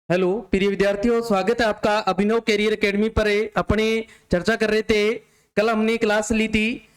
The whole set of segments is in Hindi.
हेलो प्रिय विद्यार्थियों, स्वागत है आपका अभिनव कैरियर एकेडमी पर। अपने चर्चा कर रहे थे, कल हमने क्लास ली थी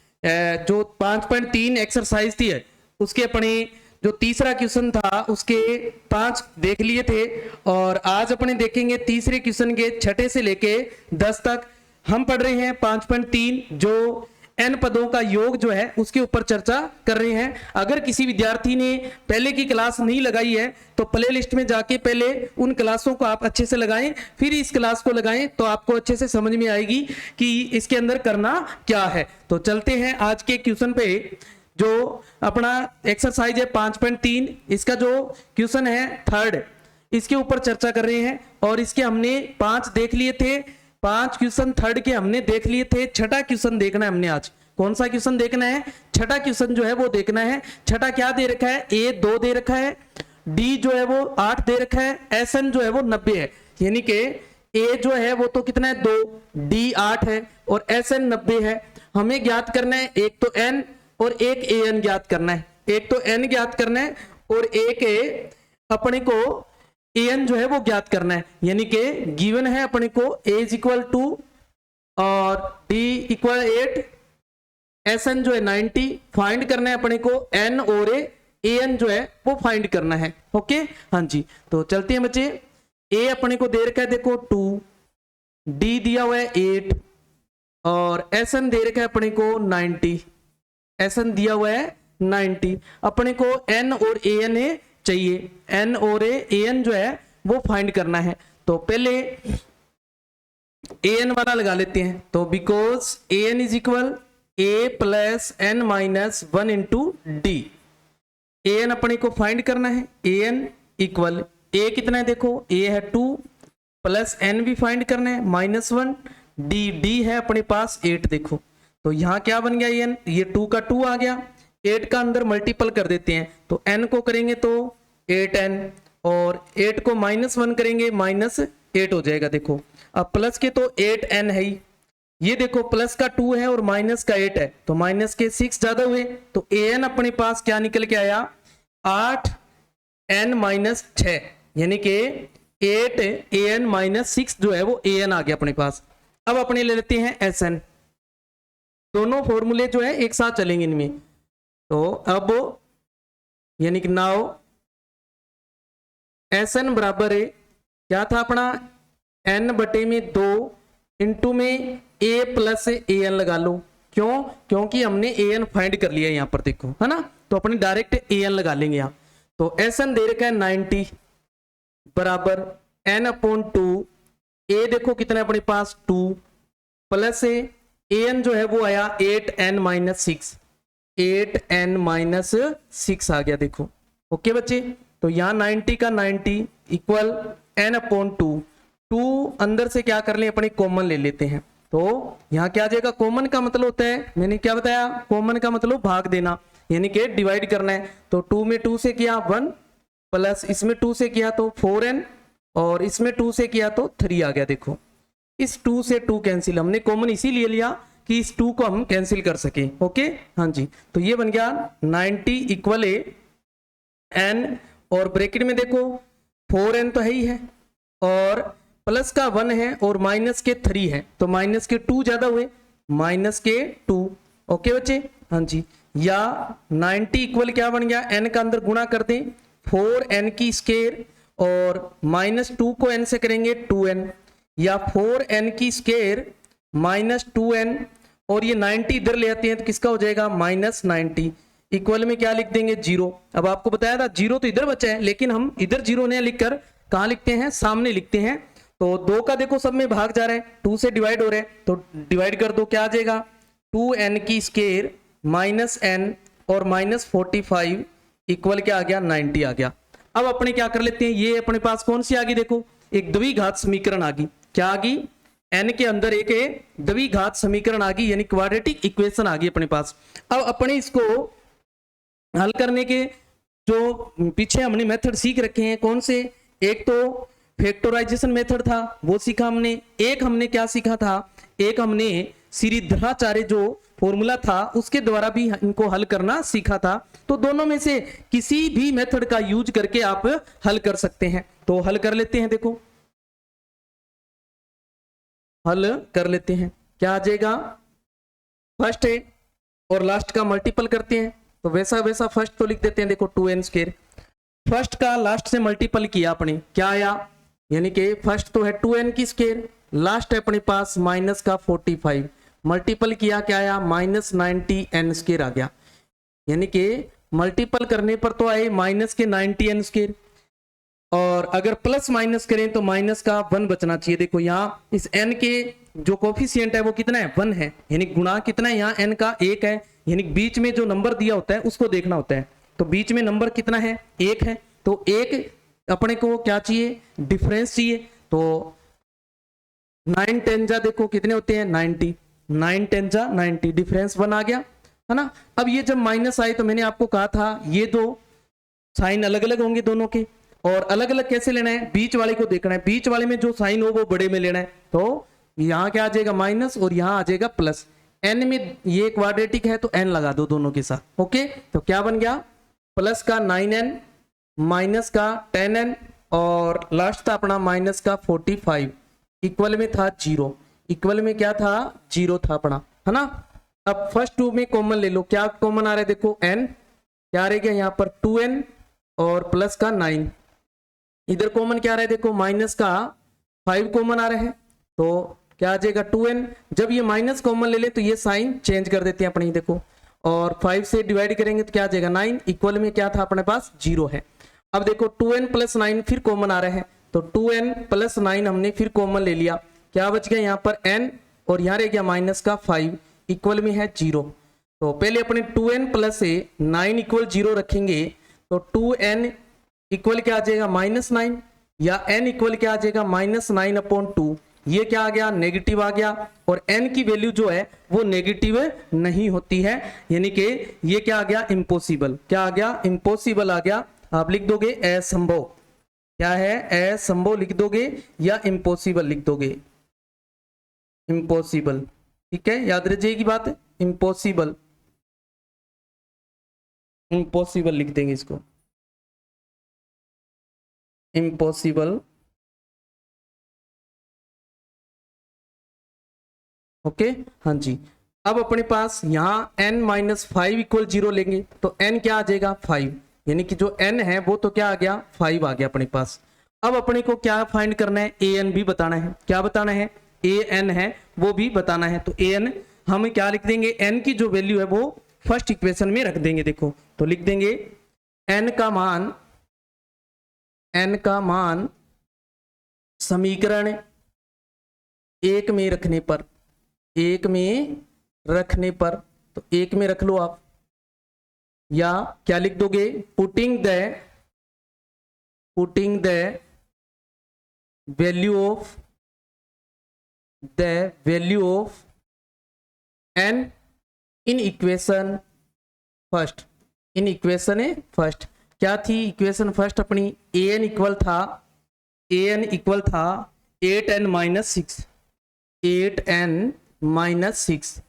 जो 5.3 एक्सरसाइज थी उसके अपने जो तीसरा क्वेश्चन था उसके 5 देख लिए थे। और आज अपने देखेंगे तीसरे क्वेश्चन के 6 से लेके 10 तक। हम पढ़ रहे हैं 5.3 जो n पदों का योग जो है उसके ऊपर चर्चा कर रहे हैं। अगर किसी विद्यार्थी ने पहले की क्लास नहीं लगाई है तो प्ले लिस्ट में जाके पहले उन क्लासों को आप अच्छे से लगाएं, फिर इस क्लास को लगाएं तो आपको अच्छे से समझ में आएगी कि इसके अंदर करना क्या है। तो चलते हैं आज के क्वेश्चन पे। जो अपना एक्सरसाइज है 5.3, इसका जो क्वेश्चन है थर्ड, इसके ऊपर चर्चा कर रहे हैं। और इसके हमने 5 देख लिए थे, 5 क्वेश्चन थर्ड के हमने देख लिए थे। छठा क्वेश्चन देखना है हमने आज। कौन सा क्वेश्चन देखना है? छठा क्वेश्चन जो है वो देखना है। छठा क्या दे रखा है? ए 2 दे रखा है, डी जो है वो 8 दे रखा है, एस एन जो है वो 90 है। यानी कि ए जो है वो तो कितना है 2, डी 8 है और एस एन 90 है। हमें ज्ञात करना है एक तो एन और एक ए एन ज्ञात करना है। एक तो एन ज्ञात करना है और एक अपने को एन जो है वो ज्ञात करना है। यानी कि गिवन है अपने को ए इज इक्वल टू और डी इक्वल 8, एस एन जो है 90 फाइंड करना है अपने को, एन और ए एन जो है वो फाइंड करना है। ओके, हाँ जी। तो चलते हैं बच्चे। ए अपने को दे रखा है देखो 2, डी दिया हुआ है 8 और एस एन दे रखा है अपने को 90, एस एन दिया हुआ है 90। अपने को एन और ए एन चाहिए, एन और ए एन जो है वो फाइंड करना है। तो पहले ए एन वाला लगा लेते हैं। तो because A N is equal A plus N minus 1 into D. A N अपने को फाइंड करना है। ए एन इक्वल ए कितना है देखो, ए है 2 प्लस एन भी फाइंड करना है -1, डी है अपने पास 8 देखो। तो यहां क्या बन गया एन, ये 2 का 2 आ गया, 8 का अंदर मल्टीपल कर देते हैं तो n को करेंगे तो 8n और 8 को -1 करेंगे -8 हो जाएगा। देखो अब प्लस के तो 8n है ही, ये देखो प्लस का 2 है और माइनस का 8 है तो माइनस के 6 ज्यादा हुए तो an अपने पास क्या निकल के आया 8n - 6, यानी कि 8an - 6 जो है वो an आ गया अपने पास। अब अपने ले लेते हैं sn, दोनों फॉर्मूले जो है एक साथ चलेंगे इनमें। तो अब यानी कि नाउ एस एन बराबर है क्या था अपना n बटे में 2 इंटू में a प्लस ए एन लगा लो। क्यों? क्योंकि हमने ए एन फाइंड कर लिया यहाँ पर देखो, है ना। तो अपने डायरेक्ट ए एन लगा लेंगे यहाँ। तो एस एन दे रखा है 90 बराबर n/2, ए देखो कितना अपने पास 2 प्लस ए एन जो है वो आया 8n - 6, 8n - 6 आ गया देखो। ओके बच्चे, तो यहाँ 90 का 90 इक्वल n/2, 2 अंदर से क्या कर ले अपने कॉमन ले लेते हैं। तो यहाँ क्या आ जाएगा, कॉमन का मतलब होता है, मैंने क्या बताया, कॉमन का मतलब भाग देना, यानी कि डिवाइड करना है। तो 2 में 2 से किया 1 प्लस इसमें 2 से किया तो 4n और इसमें 2 से किया तो 3 आ गया देखो। इस 2 से 2 कैंसिल, हमने कॉमन इसीलिए लिया कि इस 2 को हम कैंसिल कर सके। ओके, हाँ जी। तो ये बन गया 90 इक्वल n और ब्रैकेट में देखो 4n तो है ही है और प्लस का 1 है और माइनस के 3 है तो माइनस के 2 ज्यादा हुए, -2। ओके बच्चे, हाँ जी। या 90 इक्वल क्या बन गया, n का अंदर गुणा कर दें 4n की स्क्वायर और -2 को n से करेंगे 2n, या 4n की स्क्वायर -2n और ये 90 इधर ले आते हैं तो किसका हो जाएगा -90 इक्वल में क्या लिख देंगे 0। अब आपको बताया था 0 तो इधर बचा है, लेकिन हम इधर 0 नहीं लिखकर कहाँ लिखते हैं, सामने लिखते हैं। तो 2 का देखो सब में भाग जा रहा है, 2 से डिवाइड हो रहा है तो डिवाइड कर दो, क्या आ जाएगा 2n की स्क्वायर -n और -45 इक्वल क्या आ गया 90 आ गया। अब अपने क्या कर लेते हैं, ये अपने पास कौन सी आ गई देखो, एक द्विघात समीकरण आ गई। क्या आ गई, n के अंदर एक द्विघात समीकरण आ गई, यानी क्वाड्रेटिक इक्वेशन आ गई अपने पास। अब अपने इसको हल करने के जो पीछे हमने मेथड सीख रखे हैं, कौन से, एक तो फैक्टराइजेशन मेथड था वो सीखा हमने, एक हमने क्या सीखा था, एक हमने श्रीधराचार्य जो फॉर्मूला था उसके द्वारा भी इनको हल करना सीखा था। तो दोनों में से किसी भी मेथड का यूज करके आप हल कर सकते हैं। तो हल कर लेते हैं, देखो हल कर लेते हैं। क्या आ जाएगा, फर्स्ट है और लास्ट का मल्टीपल करते हैं, तो वैसा वैसा फर्स्ट तो लिख देते हैं। देखो 2n², फर्स्ट का लास्ट से मल्टीपल किया अपने, क्या आया, यानी कि फर्स्ट तो है 2n की स्क्वायर, लास्ट है अपने पास माइनस का 45, मल्टीपल किया क्या आया, -90n² आ गया। यानी कि मल्टीपल करने पर तो आए माइनस के 90n², और अगर प्लस माइनस करें तो माइनस का 1 बचना चाहिए। देखो यहाँ इस n के जो कोफिशिएंट है वो कितना है, 1 है, यानी गुणा कितना है, यहाँ n का 1 है, यानी बीच में जो नंबर दिया होता है उसको देखना होता है। तो बीच में नंबर कितना है, 1 है, तो 1 अपने को क्या चाहिए, डिफरेंस चाहिए। तो 9 10 जा देखो कितने होते हैं, 90, 9 10 जा 90, डिफरेंस 1 आ गया, है ना। अब ये जब माइनस आए तो मैंने आपको कहा था ये दो साइन अलग अलग होंगे दोनों के, और अलग अलग कैसे लेना है, बीच वाले को देखना है, बीच वाले में जो साइन हो वो बड़े में लेना है। तो यहाँ क्या आ जाएगा माइनस और यहाँ आ जाएगा प्लस, n में ये क्वाड्रेटिक है तो n लगा दो दोनों के साथ। ओके, तो क्या बन गया, प्लस का 9n, माइनस का 10n, और लास्ट था अपना माइनस का 45, इक्वल में था 0, इक्वल में क्या था, 0 था अपना, है ना। अब फर्स्ट टू में कॉमन ले लो, क्या कॉमन आ रहा है, देखो n क्या रहेगा यहाँ पर 2n और प्लस का 9, इधर कॉमन क्या आ रहा है, देखो माइनस का 5 कॉमन आ रहा है, तो क्या आ जाएगा 2n। जब ये माइनस कॉमन ले ले तो ये साइन चेंज कर देते हैं अपने, देखो, और 5 से डिवाइड करेंगे तो क्या आ जाएगा 9, इक्वल में क्या था अपने पास 0 है। अब देखो 2n प्लस 9 फिर कॉमन आ रहा है, तो 2n प्लस 9 हमने फिर कॉमन ले लिया, क्या बच गया यहाँ पर n, और यहाँ रह गया माइनस का 5, इक्वल में है 0। तो पहले अपने 2n प्लस 9 इक्वल 0 रखेंगे, तो 2n इक्वल क्या आ जाएगा -9, या n इक्वल क्या आ जाएगा -9/2, ये क्या आ गया, नेगेटिव आ गया, और n की वैल्यू जो है वो नेगेटिव नहीं होती है, यानी कि ये क्या आ गया, इम्पॉसिबल, क्या आ गया, इम्पॉसिबल आ गया। आप लिख दोगे असंभव, क्या है, असंभव लिख दोगे या इम्पॉसिबल लिख दोगे, इम्पॉसिबल, ठीक है, याद रह जाएगी बात, इम्पॉसिबल, इम्पॉसिबल लिख देंगे इसको, इम्पॉसिबल। ओके, हाँ जी। अब अपने पास यहाँ n-5 इक्वल 0 लेंगे तो n क्या आ जाएगा 5, यानी कि जो n है वो तो क्या आ गया 5 आ गया अपने पास। अब अपने को क्या फाइंड करना है, an भी बताना है, क्या बताना है, an है वो भी बताना है। तो an हम क्या लिख देंगे, n की जो वैल्यू है वो फर्स्ट इक्वेशन में रख देंगे। देखो तो लिख देंगे n का मान समीकरण 1 में रखने पर, 1 में रखने पर, तो 1 में रख लो आप, या क्या लिख दोगे, putting the value of n in equation first, in equation first. क्या थी इक्वेशन फर्स्ट अपनी, an इक्वल था 8n-6, 8n-6,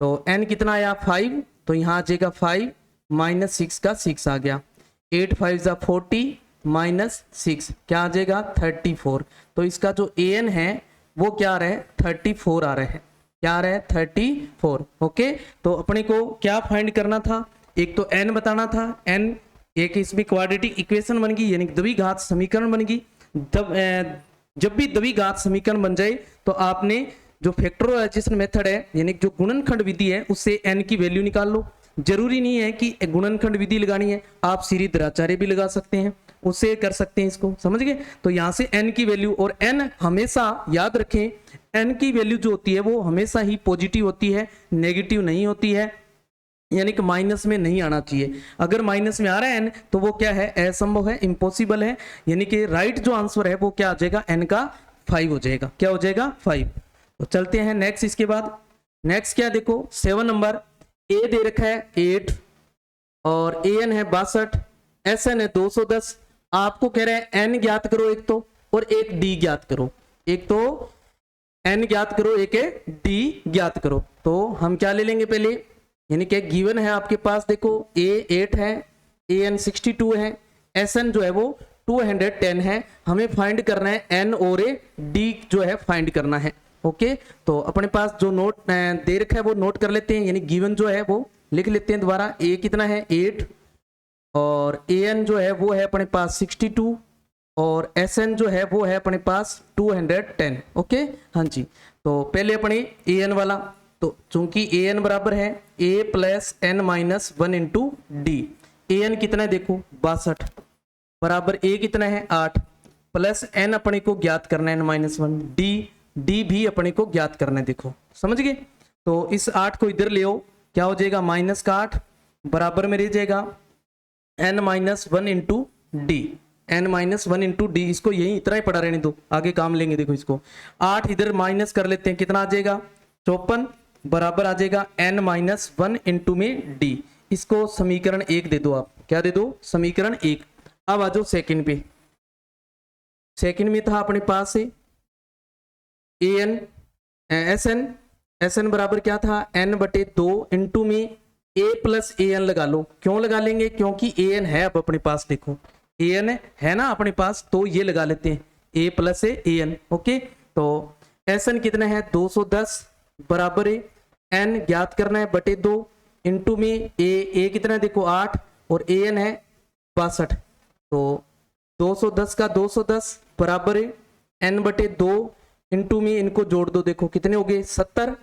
तो n कितना आया 5, तो यहाँ आ जाएगा 5 -6 का 6 आ गया, 8 5 जा 40 -6 क्या आ जाएगा 34। तो इसका जो an है वो क्या आ रहा है 34 आ रहा है, क्या आ रहा है 34। ओके, तो अपने को क्या फाइंड करना था, एक तो n बताना था, n एक इसमें क्वाड्रेटिक इक्वेशन बन गई, यानी द्विघात समीकरण बन गई। जब भी द्विघात समीकरण बन जाए तो आपने जो फैक्टराइजेशन मेथड है, यानी जो गुणनखंड विधि है, उससे n की वैल्यू निकाल लो। जरूरी नहीं है कि गुणनखंड विधि लगानी है, आप श्रीधराचार्य भी लगा सकते हैं, उससे कर सकते हैं, इसको समझ गए। तो यहाँ से n की वैल्यू, और n हमेशा याद रखें n की वैल्यू जो होती है वो हमेशा ही पॉजिटिव होती है, नेगेटिव नहीं होती है, यानी कि माइनस में नहीं आना चाहिए। अगर माइनस में आ रहा है n तो वो क्या है, असंभव है, इम्पॉसिबल है, यानी कि राइट जो आंसर है वो क्या आ जाएगा, n का 5 हो जाएगा, क्या हो जाएगा 5। तो चलते हैं नेक्स्ट, इसके बाद नेक्स्ट क्या, देखो 7 नंबर, a दे रखा है 8 और an है 62, sn है 210, आपको कह रहे हैं n ज्ञात करो एक तो, और एक d ज्ञात करो। एक तो एन ज्ञात करो, एक है डी ज्ञात करो। तो हम क्या ले लेंगे पहले, यानी कि गिवन है आपके पास, देखो ए 8 है, ए एन 62 है, एस एन जो है वो 210 है। हमें फाइंड करना है एन और ए डी जो है फाइंड करना है। ओके, तो अपने पास जो नोट दे रखा है वो नोट कर लेते हैं, यानी गिवन जो है वो लिख लेते हैं दोबारा। ए कितना है 8, और ए एन जो है वो है अपने पास 62, और एस एन जो है वो है अपने पास 210। ओके हाँ जी, तो पहले अपने ए एन वाला, तो चूंकि ए एन बराबर है a plus N minus 1 into D. A n कितना है देखो 62, बराबर ए कितना है 8, प्लस एन अपने को ज्ञात करना है -1, डी भी अपने को ज्ञात करना है। देखो समझ गए, तो इस 8 को इधर ले आओ, क्या हो जाएगा -8, बराबर में रह जाएगा n-1 into D, n-1 into D. इसको यही इतना ही पढ़ा रहने दो, आगे काम लेंगे। देखो इसको 8 इधर माइनस कर लेते हैं, कितना आ जाएगा 54, बराबर आ जाएगा n-1 इंटू में डी। इसको समीकरण 1 दे दो आप, क्या दे दो समीकरण 1। अब आ जाओ सेकंड पे, सेकंड में था अपने पास से ए एन एस एन बराबर क्या था n/2 इंटू में ए प्लस ए एन लगा लो। क्यों लगा लेंगे, क्योंकि ए एन है अब अपने पास, देखो ए एन है ना अपने पास, तो ये लगा लेते हैं ए प्लस ए एन। ओके, तो एस एन कितना है 210, बराबर है एन ज्ञात करना है बटे 2 इंटू में ए कितना है देखो 8, और ए एन है 62, तो 210 का 210 बराबर है n/2 इंटू में इनको जोड़ दो, देखो कितने हो गए 70,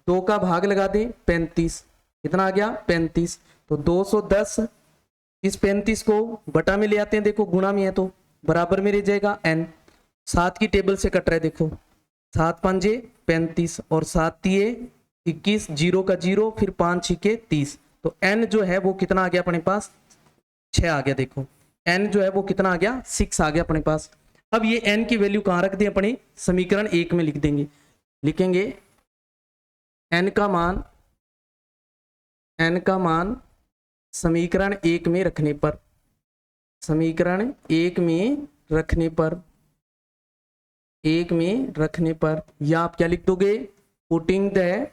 2 का भाग लगा दें 35, कितना आ गया 35। तो 210 इस 35 को बटा में ले आते हैं, देखो गुणा में है तो बराबर में रह जाएगा n। 7 की टेबल से कट रहा है, देखो 7 5 35 और 7 3 21, 0 का 0, फिर 5 6 30, तो n जो है वो कितना आ गया अपने पास 6 आ गया। देखो n जो है वो कितना आ गया 6 आ गया अपने पास। अब ये n की वैल्यू कहाँ रख दें, अपने समीकरण 1 में लिख देंगे, लिखेंगे n का मान समीकरण 1 में रखने पर, समीकरण 1 में रखने पर, 1 में रखने पर, या आप क्या लिख दोगे, putting the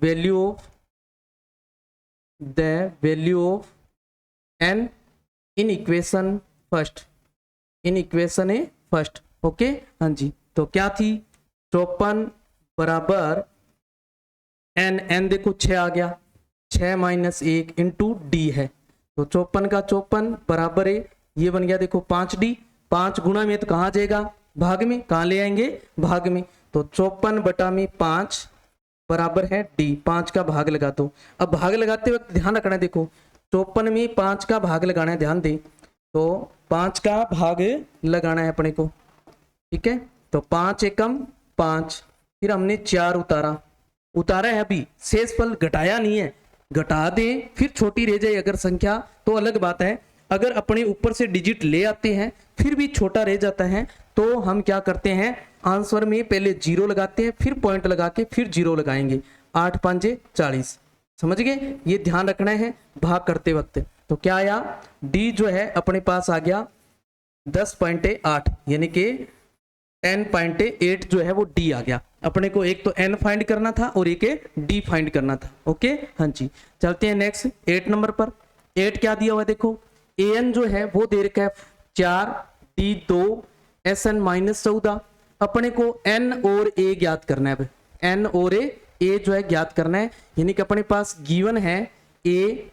value of n in equation first. Okay हाँ जी, तो क्या थी 54 बराबर n देखो 6 आ गया, 6 - 1 इंटू डी है, तो 54 का 54 बराबर है, ये बन गया देखो 5d, 5 गुणा में तो कहाँ जाएगा भाग में, कहाँ ले आएंगे भाग में, तो 54/5 बराबर है d, 5 का भाग लगा दो। अब भाग लगाते वक्त ध्यान रखना है, देखो 54 में 5 का भाग लगाना है, ध्यान दे, तो 5 का भाग लगाना है अपने को, ठीक है। तो 5 एकम 5, फिर हमने 4 उतारा है, अभी शेषफल घटाया नहीं है, घटा दें फिर छोटी रह जाए अगर संख्या तो अलग बात है। अगर अपने ऊपर से डिजिट ले आते हैं फिर भी छोटा रह जाता है, तो हम क्या करते हैं आंसर में पहले 0 लगाते हैं, फिर पॉइंट लगा के फिर 0 लगाएंगे। 8 5 40, समझ गए, ये ध्यान रखना है भाग करते वक्त। तो क्या आया डी जो है अपने पास आ गया 10.8, यानी कि 10.8 जो है वो डी आ गया। अपने को एक तो एन फाइंड करना था और एक डी फाइंड करना था। ओके हाँ जी, चलते हैं नेक्स्ट 8 नंबर पर। 8 क्या दिया हुआ है देखो, ए एन जो है वो दे रखा है 4, डी 2, एस एन -14। अपने को एन और ए ज्ञात करना है, एन और ए जो है ज्ञात करना है, यानी कि अपने पास गिवन है ए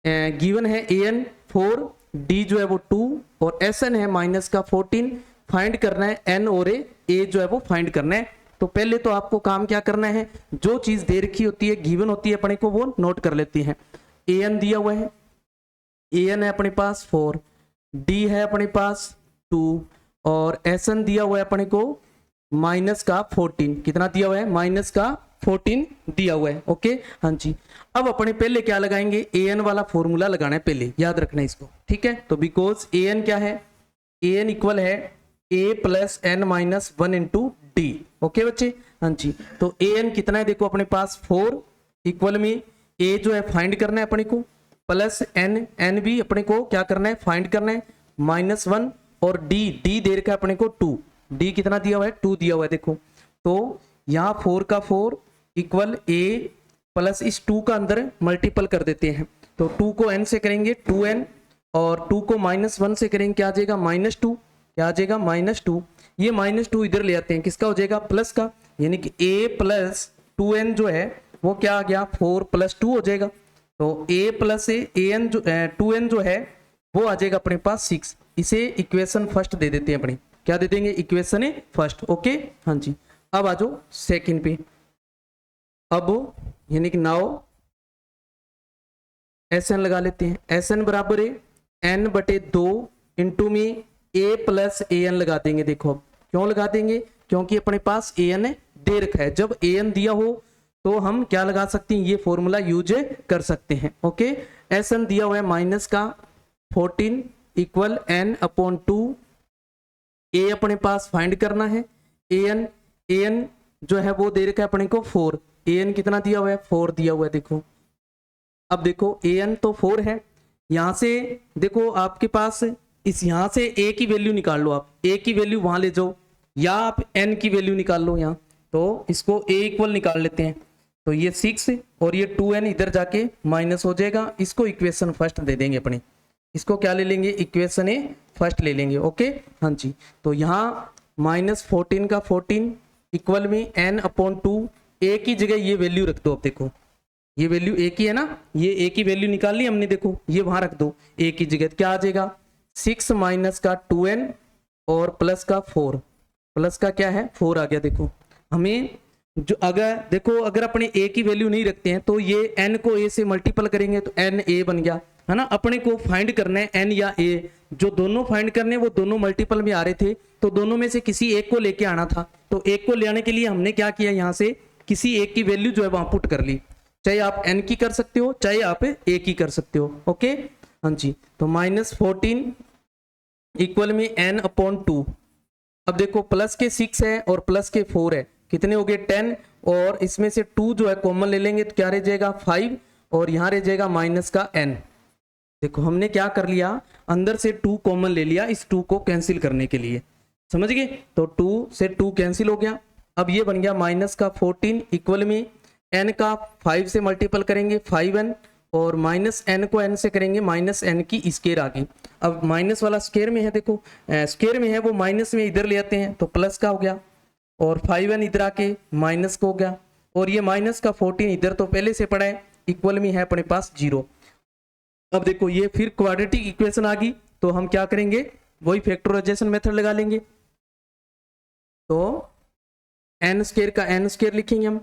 एन 4, डी जो है वो 2 और एस एन है -14। फाइंड करना है एन और ए जो है वो फाइंड करना है। तो पहले तो आपको काम क्या करना है, जो चीज दे रखी होती है गिवन होती है अपने को वो नोट कर लेती है। ए एन दिया हुआ है, ए एन है अपने पास 4, डी है अपने पास 2 और एस एन दिया हुआ है अपने को -14। कितना दिया हुआ है -14 दिया हुआ है। ओके हाँ जी, अब अपने पहले क्या लगाएंगे, ए एन वाला फॉर्मूला लगाना है पहले, याद रखना है इसको, ठीक है। तो बिकॉज ए एन क्या है, ए एन इक्वल है a + n-1 into D. Okay बच्चे हाँ जी, तो ए एन कितना है देखो अपने पास 4, इक्वल में ए जो है फाइंड करना है अपने को, प्लस एन भी अपने को क्या करना है फाइंड करना है -1, और डी दे रखा है अपने को 2, डी कितना दिया हुआ है 2 दिया हुआ है देखो। तो यहाँ 4 का 4 इक्वल ए प्लस इस 2 का अंदर मल्टीपल कर देते हैं। तो 2 को n से करेंगे 2n और 2 को -1 से करेंगे क्या आ जाएगा -2, क्या आ जाएगा -2। ये -2 इधर ले आते हैं, किसका हो जाएगा प्लस का, यानी कि a प्लस 2n जो है वो क्या आ गया 4 + 2 हो जाएगा। तो a प्लस an जो 2n जो है वो आ जाएगा अपने पास 6। इसे इक्वेशन फर्स्ट दे देते हैं अपने, क्या दे देंगे इक्वेशन फर्स्ट। ओके हाँ जी, अब आ जाओ सेकंड पे। अब यानी कि नाउ Sn लगा लेते हैं। Sn बराबर है n/2 इंटू में a प्लस an लगा देंगे। देखो अब क्यों लगा देंगे, क्योंकि अपने पास an दे रखा है। जब an दिया हो तो हम क्या लगा सकते हैं, ये फॉर्मूला यूज कर सकते हैं। ओके Sn दिया हुआ है -14 इक्वल n/2, a अपने पास फाइंड करना है। an जो है वो दे रखा है अपने को 4, an कितना दिया हुआ है 4 दिया हुआ है देखो। अब देखो an तो 4 है, यहां से देखो आपके पास इस यहां से a की वैल्यू निकाल लो, आप a की वैल्यू वहां ले जाओ या आप n की वैल्यू निकाल लो यहाँ। तो इसको a इक्वल निकाल लेते हैं, तो ये 6 और ये 2n इधर जाके माइनस हो जाएगा। इसको इक्वेशन फर्स्ट दे देंगे अपने, इसको क्या ले लेंगे इक्वेशन फर्स्ट ले लेंगे। ओके हाँ जी, तो यहाँ -14 का 14 इक्वल में n/2, a की जगह ये वैल्यू रख दो। अब देखो ये वैल्यू a की है ना, ये a की वैल्यू निकाल ली हमने, देखो ये वहां रख दो a की जगह, क्या आ जाएगा 6 माइनस का 2n और प्लस का 4, प्लस का क्या है 4 आ गया। देखो हमें जो अगर देखो अगर अपने a की वैल्यू नहीं रखते हैं तो ये n को a से मल्टीपल करेंगे तो n a बन गया है ना। अपने को फाइंड करना है n या a, जो दोनों फाइंड करने वो दोनों मल्टीपल में आ रहे थे, तो दोनों में से किसी एक को लेके आना था। तो एक को ले आने के लिए हमने क्या किया, यहाँ से किसी एक की वैल्यू जो है वहां पुट कर ली, चाहे आप n की कर सकते हो चाहे आप a की कर सकते हो। ओके हाँ जी, तो -14 इक्वल में n/2। अब देखो प्लस के 6 है और प्लस के 4 है, कितने हो गए 10, और इसमें से 2 जो है कॉमन ले लेंगे तो क्या रह जाएगा 5 और यहाँ रह जाएगा माइनस का n। देखो हमने क्या कर लिया, अंदर से 2 कॉमन ले लिया इस 2 को कैंसिल करने के लिए, समझ गए। तो 2 से 2 कैंसिल हो गया। अब ये बन गया -14 इक्वल में n का 5 से मल्टीपल करेंगे 5n और -n को n से करेंगे -n की स्केयर आ गई। अब माइनस वाला स्केयर में है, देखो स्केयर में है वो माइनस में इधर ले आते हैं तो प्लस का हो गया और 5n इधर आके माइनस का हो गया और ये माइनस का 14 इधर तो पहले से पड़ा है, इक्वल में है अपने पास 0। अब देखो ये फिर क्वाड्रेटिक इक्वेशन आ गई, तो हम क्या करेंगे वही फैक्टराइजेशन मेथड लगा लेंगे। तो n² का n² लिखेंगे हम,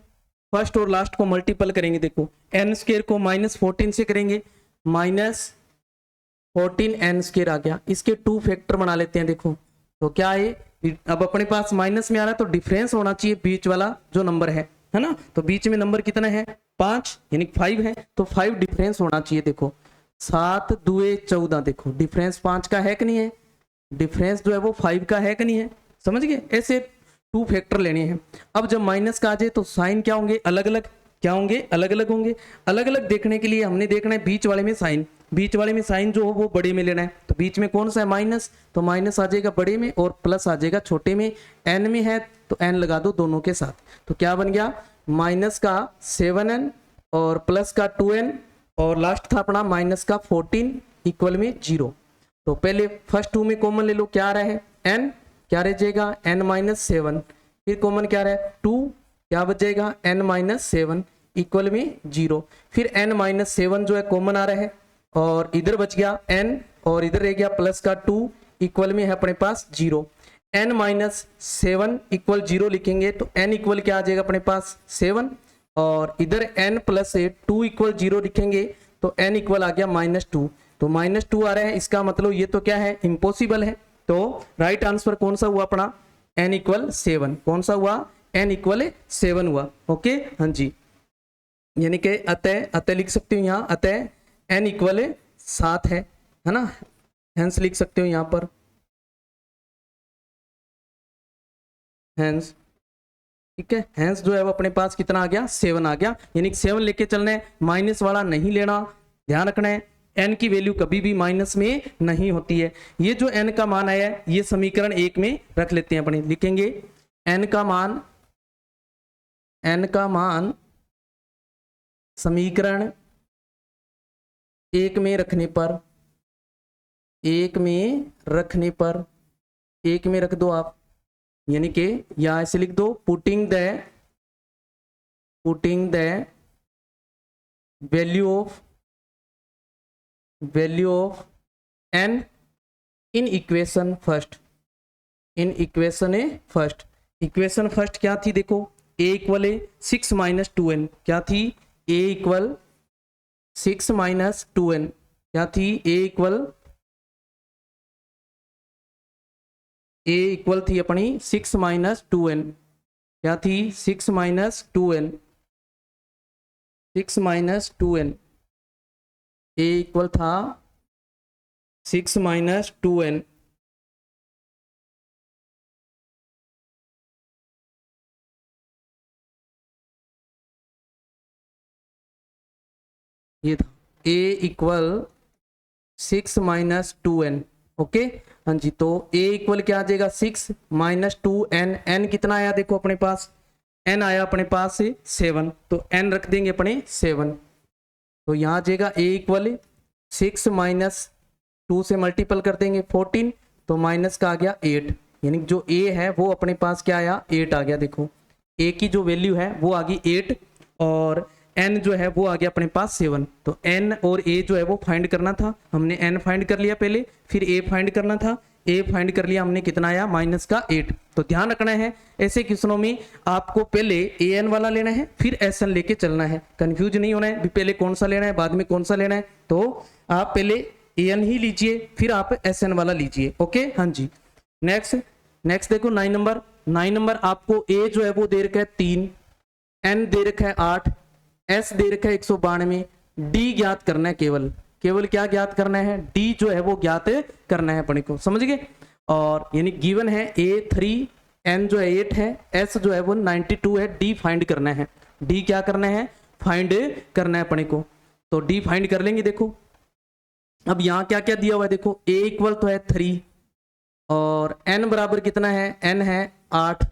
फर्स्ट और लास्ट को मल्टीपल करेंगे। देखो n² को -14 से करेंगे -14n² आ गया। इसके 2 फैक्टर बना लेते हैं। देखो तो क्या है, अब अपने पास माइनस में आ रहा है तो डिफरेंस होना चाहिए बीच वाला जो नंबर है ना। तो बीच में नंबर कितना है 5 यानी 5 है, तो 5 डिफरेंस होना चाहिए। देखो 7 दूए 14, देखो डिफरेंस 5 का है कि नहीं है, डिफरेंस जो है वो 5 का है कि नहीं है, समझ गए। ऐसे 2 फैक्टर लेने हैं। अब जब माइनस का आ जाए तो साइन क्या होंगे अलग अलग, क्या होंगे अलग अलग होंगे। अलग अलग देखने के लिए हमने देखना है बीच वाले में साइन, बीच वाले में साइन जो हो वो बड़े में लेना है। तो बीच में कौन सा है माइनस, तो माइनस आ जाएगा बड़े में और प्लस आ जाएगा छोटे में। n में है तो n लगा दो दोनों के साथ, तो क्या बन गया माइनस का 7n और प्लस का 2n और लास्ट था अपना माइनस का 14 इक्वल में 0। तो पहले फर्स्ट 2 में कॉमन ले लो, क्या आ रहा है n, क्या रह जाएगा n-7, फिर कॉमन क्या रहा है 2, क्या बच जाएगा n-7 इक्वल में 0। फिर n-7 जो है कॉमन आ रहा है और इधर बच गया n और इधर रह गया प्लस का 2 इक्वल में है अपने पास 0। n-7 इक्वल 0 लिखेंगे तो n इक्वल क्या आ जाएगा अपने पास 7 और इधर n प्लस 2 इक्वल 0 लिखेंगे तो n इक्वल आ गया -2। तो -2 आ रहा है, इसका मतलब ये तो क्या है इम्पॉसिबल है। तो राइट आंसर कौन सा हुआ अपना n इक्वल 7, कौन सा हुआ n इक्वल 7 हुआ। ओके हाँ जी, यानी कि अतः लिख सकते हो यहाँ, अतः n इक्वल 7 है ना, हेंस लिख सकते हो यहाँ पर हेंस, ठीक है। हेंस जो है वो अपने पास कितना आ गया 7 आ गया, यानी 7 लेके चलना है, माइनस वाला नहीं लेना, ध्यान रखना है। n की वैल्यू कभी भी माइनस में नहीं होती है। ये जो n का मान आया है ये समीकरण 1 में रख लेते हैं, अपने लिखेंगे n का मान समीकरण 1 में रखने पर, 1 में रख दो आप, यानी कि या ऐसे लिख दो, putting the value of n in equation first. Equation first क्या थी देखो, a इक्वल 6 माइनस 2n, क्या थी, a इक्वल 6 माइनस 2n, क्या थी, a इक्वल थी अपनी 6 माइनस 2n, क्या थी, 6 माइनस 2n, a इक्वल था 6 माइनस 2n। ये था a equal 6 minus 2n। Okay हाँ जी, तो a इक्वल क्या आ जाएगा, 6 माइनस 2n, n कितना आया देखो अपने पास, n आया अपने पास 7, तो n रख देंगे अपने 7, तो यहाँ आ जाएगा a इक्वल 6 माइनस 2 से मल्टीपल कर देंगे 14, तो माइनस का आ गया 8, यानी जो a है वो अपने पास क्या आया, 8 आ गया। देखो a की जो वैल्यू है वो आ गई 8 और n जो है वो आ गया अपने पास 7, तो n और a जो है वो फाइंड करना था, हमने n फाइंड कर लिया पहले, फिर a फाइंड करना था, a फाइंड कर लिया हमने, कितना आया, माइनस का 8। तो ध्यान रखना है ऐसे क्वेश्चनों में आपको पहले an वाला लेना है फिर sn लेके चलना है, कंफ्यूज नहीं होना है पहले कौन सा लेना है बाद में कौन सा लेना है, तो आप पहले an ही लीजिए फिर आप sn वाला लीजिए। ओके हाँ जी, नेक्स्ट देखो 9 नंबर आपको a जो है वो दे रखा है 3, n दे रखा है 8, s दे रखा है 192, d ज्ञात करना है, केवल क्या ज्ञात करना है, d जो है वो ज्ञात करना है अपने को, समझ गए। और यानी गिवन है a 3, n जो है 8 है, s जो है वो 92 है, d फाइंड करना है, d क्या करना है, फाइंड करना है अपने को, तो d फाइंड कर लेंगे। देखो अब यहाँ क्या क्या दिया हुआ है, देखो a इक्वल तो है 3 और n बराबर कितना है, n है 8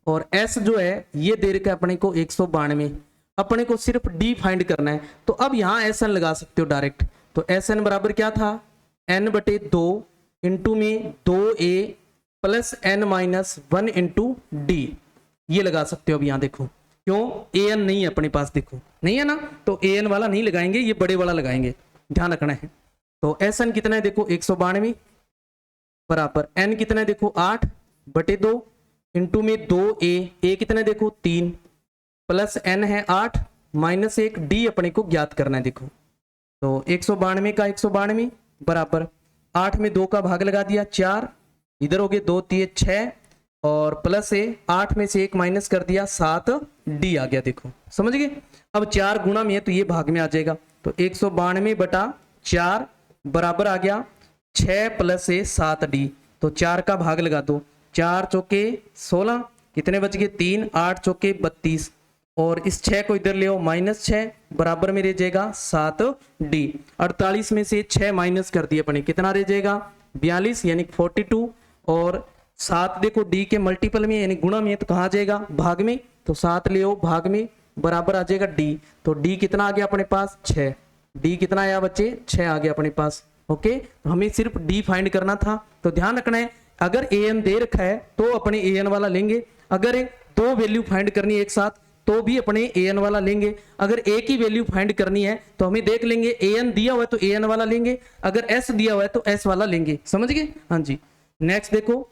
और s जो है ये दे रखा है अपने को 192, अपने को सिर्फ d फाइंड करना है, तो अब यहाँ sn लगा सकते हो डायरेक्ट, तो sn बराबर क्या था, n बटे 2 इंटू में 2a plus n minus 1 into D, ये लगा सकते हो। अब यहाँ देखो क्यों, an नहीं है अपने पास, देखो नहीं है ना, तो an वाला नहीं लगाएंगे, ये बड़े वाला लगाएंगे, ध्यान रखना है। तो sn कितना है देखो 192 बराबर n कितना है देखो 8 बटे 2 इंटू में 2a कितना है देखो 3 प्लस n है 8 माइनस 1 d अपने को ज्ञात करना है। देखो तो 192 का 192 बराबर 8 में 2 का भाग लगा दिया 4, इधर हो गए 2 3 6 और प्लस 8 में से 1 माइनस कर दिया 7 d आ गया। देखो समझ गए, अब 4 गुणा में है तो ये भाग में आ जाएगा, तो 192 बटा 4 बराबर आ गया 6 प्लस 7 d, तो 4 का भाग लगा दो, 4 चौके 16, कितने बच गए 3, 8 चौके 32 और इस 6 को इधर ले आओ माइनस 6 बराबर में रह जाएगा 7 d, 48 में से 6 माइनस कर दिए अपने, कितना रह जाएगा 42 यानी 42 और 7 देखो d के मल्टीपल में यानी गुणा में, तो कहाँ आ जाएगा भाग में, तो 7 ले आओ भाग में बराबर आ जाएगा d, तो d कितना आ गया अपने पास 6, d कितना आया बच्चे 6 आ गया अपने पास। ओके तो हमें सिर्फ d फाइंड करना था, तो ध्यान रखना है अगर an दे रखा है तो अपने an वाला लेंगे, अगर दो वैल्यू फाइंड करनी है एक साथ तो भी अपने an वाला लेंगे, अगर a की वैल्यू फाइंड करनी है तो हमें देख लेंगे an दिया हुआ है तो an वाला लेंगे, अगर s दिया हुआ है तो s वाला लेंगे, समझ गए हाँ जी। नेक्स्ट देखो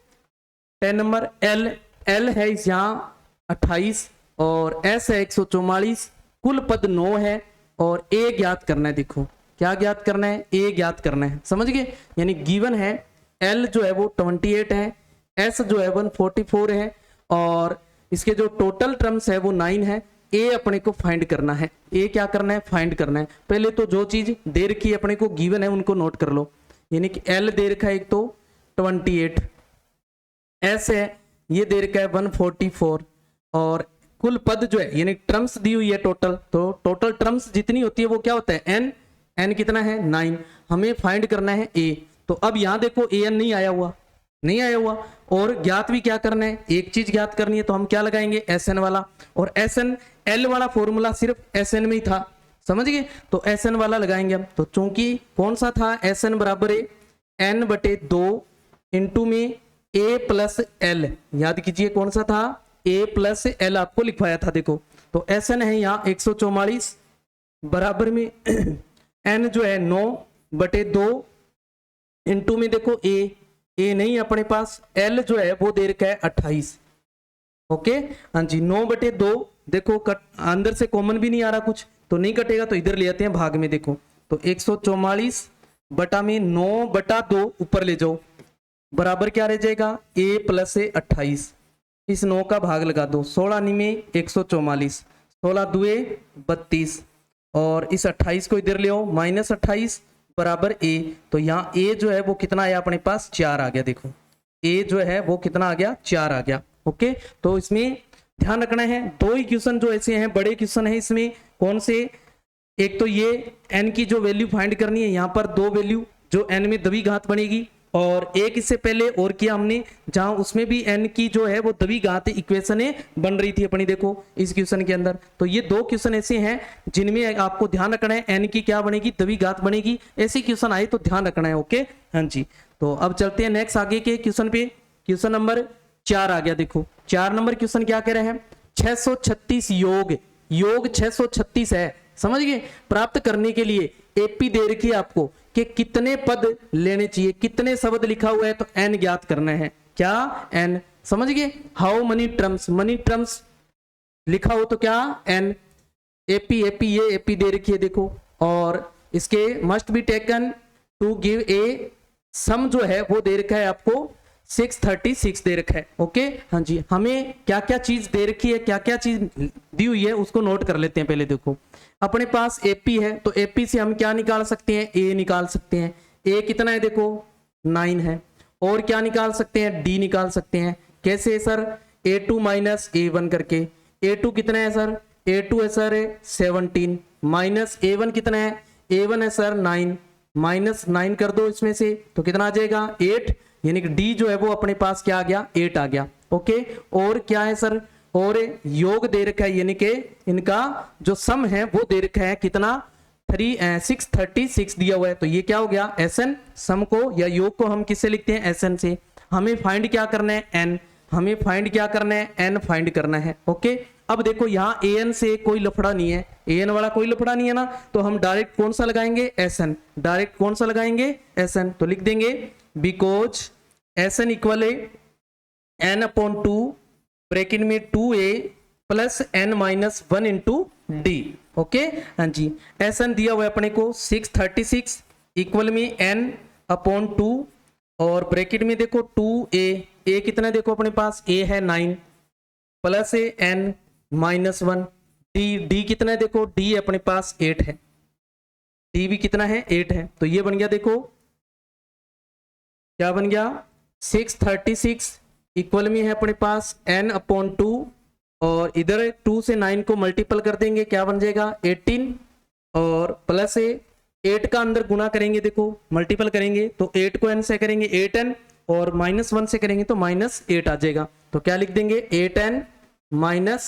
10 नंबर l है इस यहाँ 28 और s है 144, कुल पद 9 है और a ज्ञात करना है। देखो क्या ज्ञात करना है, a ज्ञात करना है, समझ गए, यानी गिवन है l जो है वो 28 है, s जो है 144 है और इसके जो टोटल टर्म्स है वो 9 है, a अपने को फाइंड करना है, a क्या करना है फाइंड करना है। पहले तो जो चीज दे रखी है अपने को गिवन है उनको नोट कर लो, यानी कि l दे रखा है एक तो 28, s है ये दे रखा है 144 और कुल पद जो है यानी टर्म्स दी हुई है टोटल, तो टोटल टर्म्स जितनी होती है वो क्या होता है n, n कितना है 9, हमें फाइंड करना है a। तो अब यहाँ देखो an नहीं आया हुआ, और ज्ञात भी क्या करना है, एक चीज ज्ञात करनी है, तो हम क्या लगाएंगे Sn वाला, और Sn L वाला फॉर्मूला सिर्फ Sn में ही था, समझ गए, तो Sn वाला लगाएंगे हम। तो चूंकि कौन सा था, Sn बराबर है n/2 इंटू में a प्लस l, याद कीजिए कौन सा था, a प्लस l आपको लिखवाया था। देखो तो Sn है यहाँ 144 बराबर में n जो है 9/2 इंटू में देखो a नहीं अपने पास, l जो है वो दे रखा है 28। ओके हाँ जी, 9/2 देखो अंदर से कॉमन भी नहीं आ रहा कुछ, तो नहीं कटेगा, तो इधर ले आते हैं भाग में। देखो तो 144 बटा में 9/2 ऊपर ले जाओ, बराबर क्या रह जाएगा, a प्लस 28। इस 9 का भाग लगा दो, 16 में 144, 16 दुए 32, और इस 28 को इधर ले आओ, -28 बराबर a। तो यहाँ a जो है वो कितना आया अपने पास, 4 आ गया। देखो a जो है वो कितना आ गया, 4 आ गया। ओके, तो इसमें ध्यान रखना है, दो ही क्वेश्चन जो ऐसे हैं, बड़े क्वेश्चन है इसमें, कौन से, एक तो ये n की जो वैल्यू फाइंड करनी है, यहाँ पर 2 वैल्यू जो n में दवी घात बनेगी, और एक इससे पहले और किया हमने, जहां उसमें भी n की जो है वो दवी घात इक्वेशन बन रही थी अपनी, देखो इस क्वेश्चन के अंदर। तो ये दो क्वेश्चन ऐसे हैं जिनमें आपको ध्यान रखना है n की क्या बनेगी, दवी घात बनेगी, ऐसे क्वेश्चन आए तो ध्यान रखना है। ओके हाँ जी, तो अब चलते हैं नेक्स्ट आगे के क्वेश्चन पे। क्वेश्चन नंबर 4 आ गया। देखो 4 नंबर क्वेश्चन क्या कह रहे हैं, 636 योग 636 है, समझ गए। प्राप्त करने के लिए एपी दे रखी है आपको कि कितने पद लेने चाहिए, कितने शब्द लिखा हुआ है, तो n ज्ञात करना है। क्या n, समझ गए। हाउ मनी टर्म्स लिखा हो तो क्या n, एपी ये एपी दे रखी है देखो, और इसके must be taken to give a sum जो है वो दे रखा है आपको 636 दे रखा है। ओके हाँ जी, हमें क्या क्या चीज दे रखी है, क्या क्या चीज दी हुई है, उसको नोट कर लेते हैं। पहले देखो अपने पास एपी है, तो एपी से हम क्या निकाल सकते हैं, ए निकाल सकते हैं। ए कितना है, देखो 9 है। और क्या निकाल सकते हैं, डी निकाल सकते हैं। कैसे सर, a2 माइनस a1 करके। a2 कितना है सर, a2 है सर 17, माइनस a1 कितना है, a1 है सर 9, -9 कर दो इसमें से, तो कितना आ जाएगा 8, यानी कि डी जो है वो अपने पास क्या आ गया, 8 आ गया। ओके, और क्या है सर, और योग दे रखा है, यानी कि इनका जो सम है वो दे रखा है कितना, 636 दिया हुआ है। तो ये क्या हो गया, Sn, सम को या योग को हम किससे लिखते हैं, Sn से। हमें फाइंड क्या करना है, n, हमें फाइंड क्या करना है, n फाइंड करना है। ओके, अब देखो यहाँ an से कोई लफड़ा नहीं है, an वाला कोई लफड़ा नहीं है ना, तो हम डायरेक्ट कौन सा लगाएंगे, Sn, डायरेक्ट कौन सा लगाएंगे, Sn। तो लिख देंगे because Sn equal n/2 bracket में 2a plus n-1 into D. Okay हाँ जी, Sn दिया हुआ है अपने को 636 इक्वल में n/2, और ब्रैकेट में देखो 2a कितना देखो अपने पास, a है 9 प्लस n-1, डी कितना है देखो, d अपने पास 8 है, d भी कितना है 8 है। तो ये बन गया, देखो क्या बन गया, 636 इक्वल में है अपने पास n/2, और इधर 2 से 9 को मल्टीपल कर देंगे, क्या बन जाएगा 18, और प्लस 8 का अंदर गुना करेंगे, देखो मल्टीपल करेंगे तो 8 को n से करेंगे 8n, और -1 से करेंगे तो -8 आ जाएगा। तो क्या लिख देंगे 8n -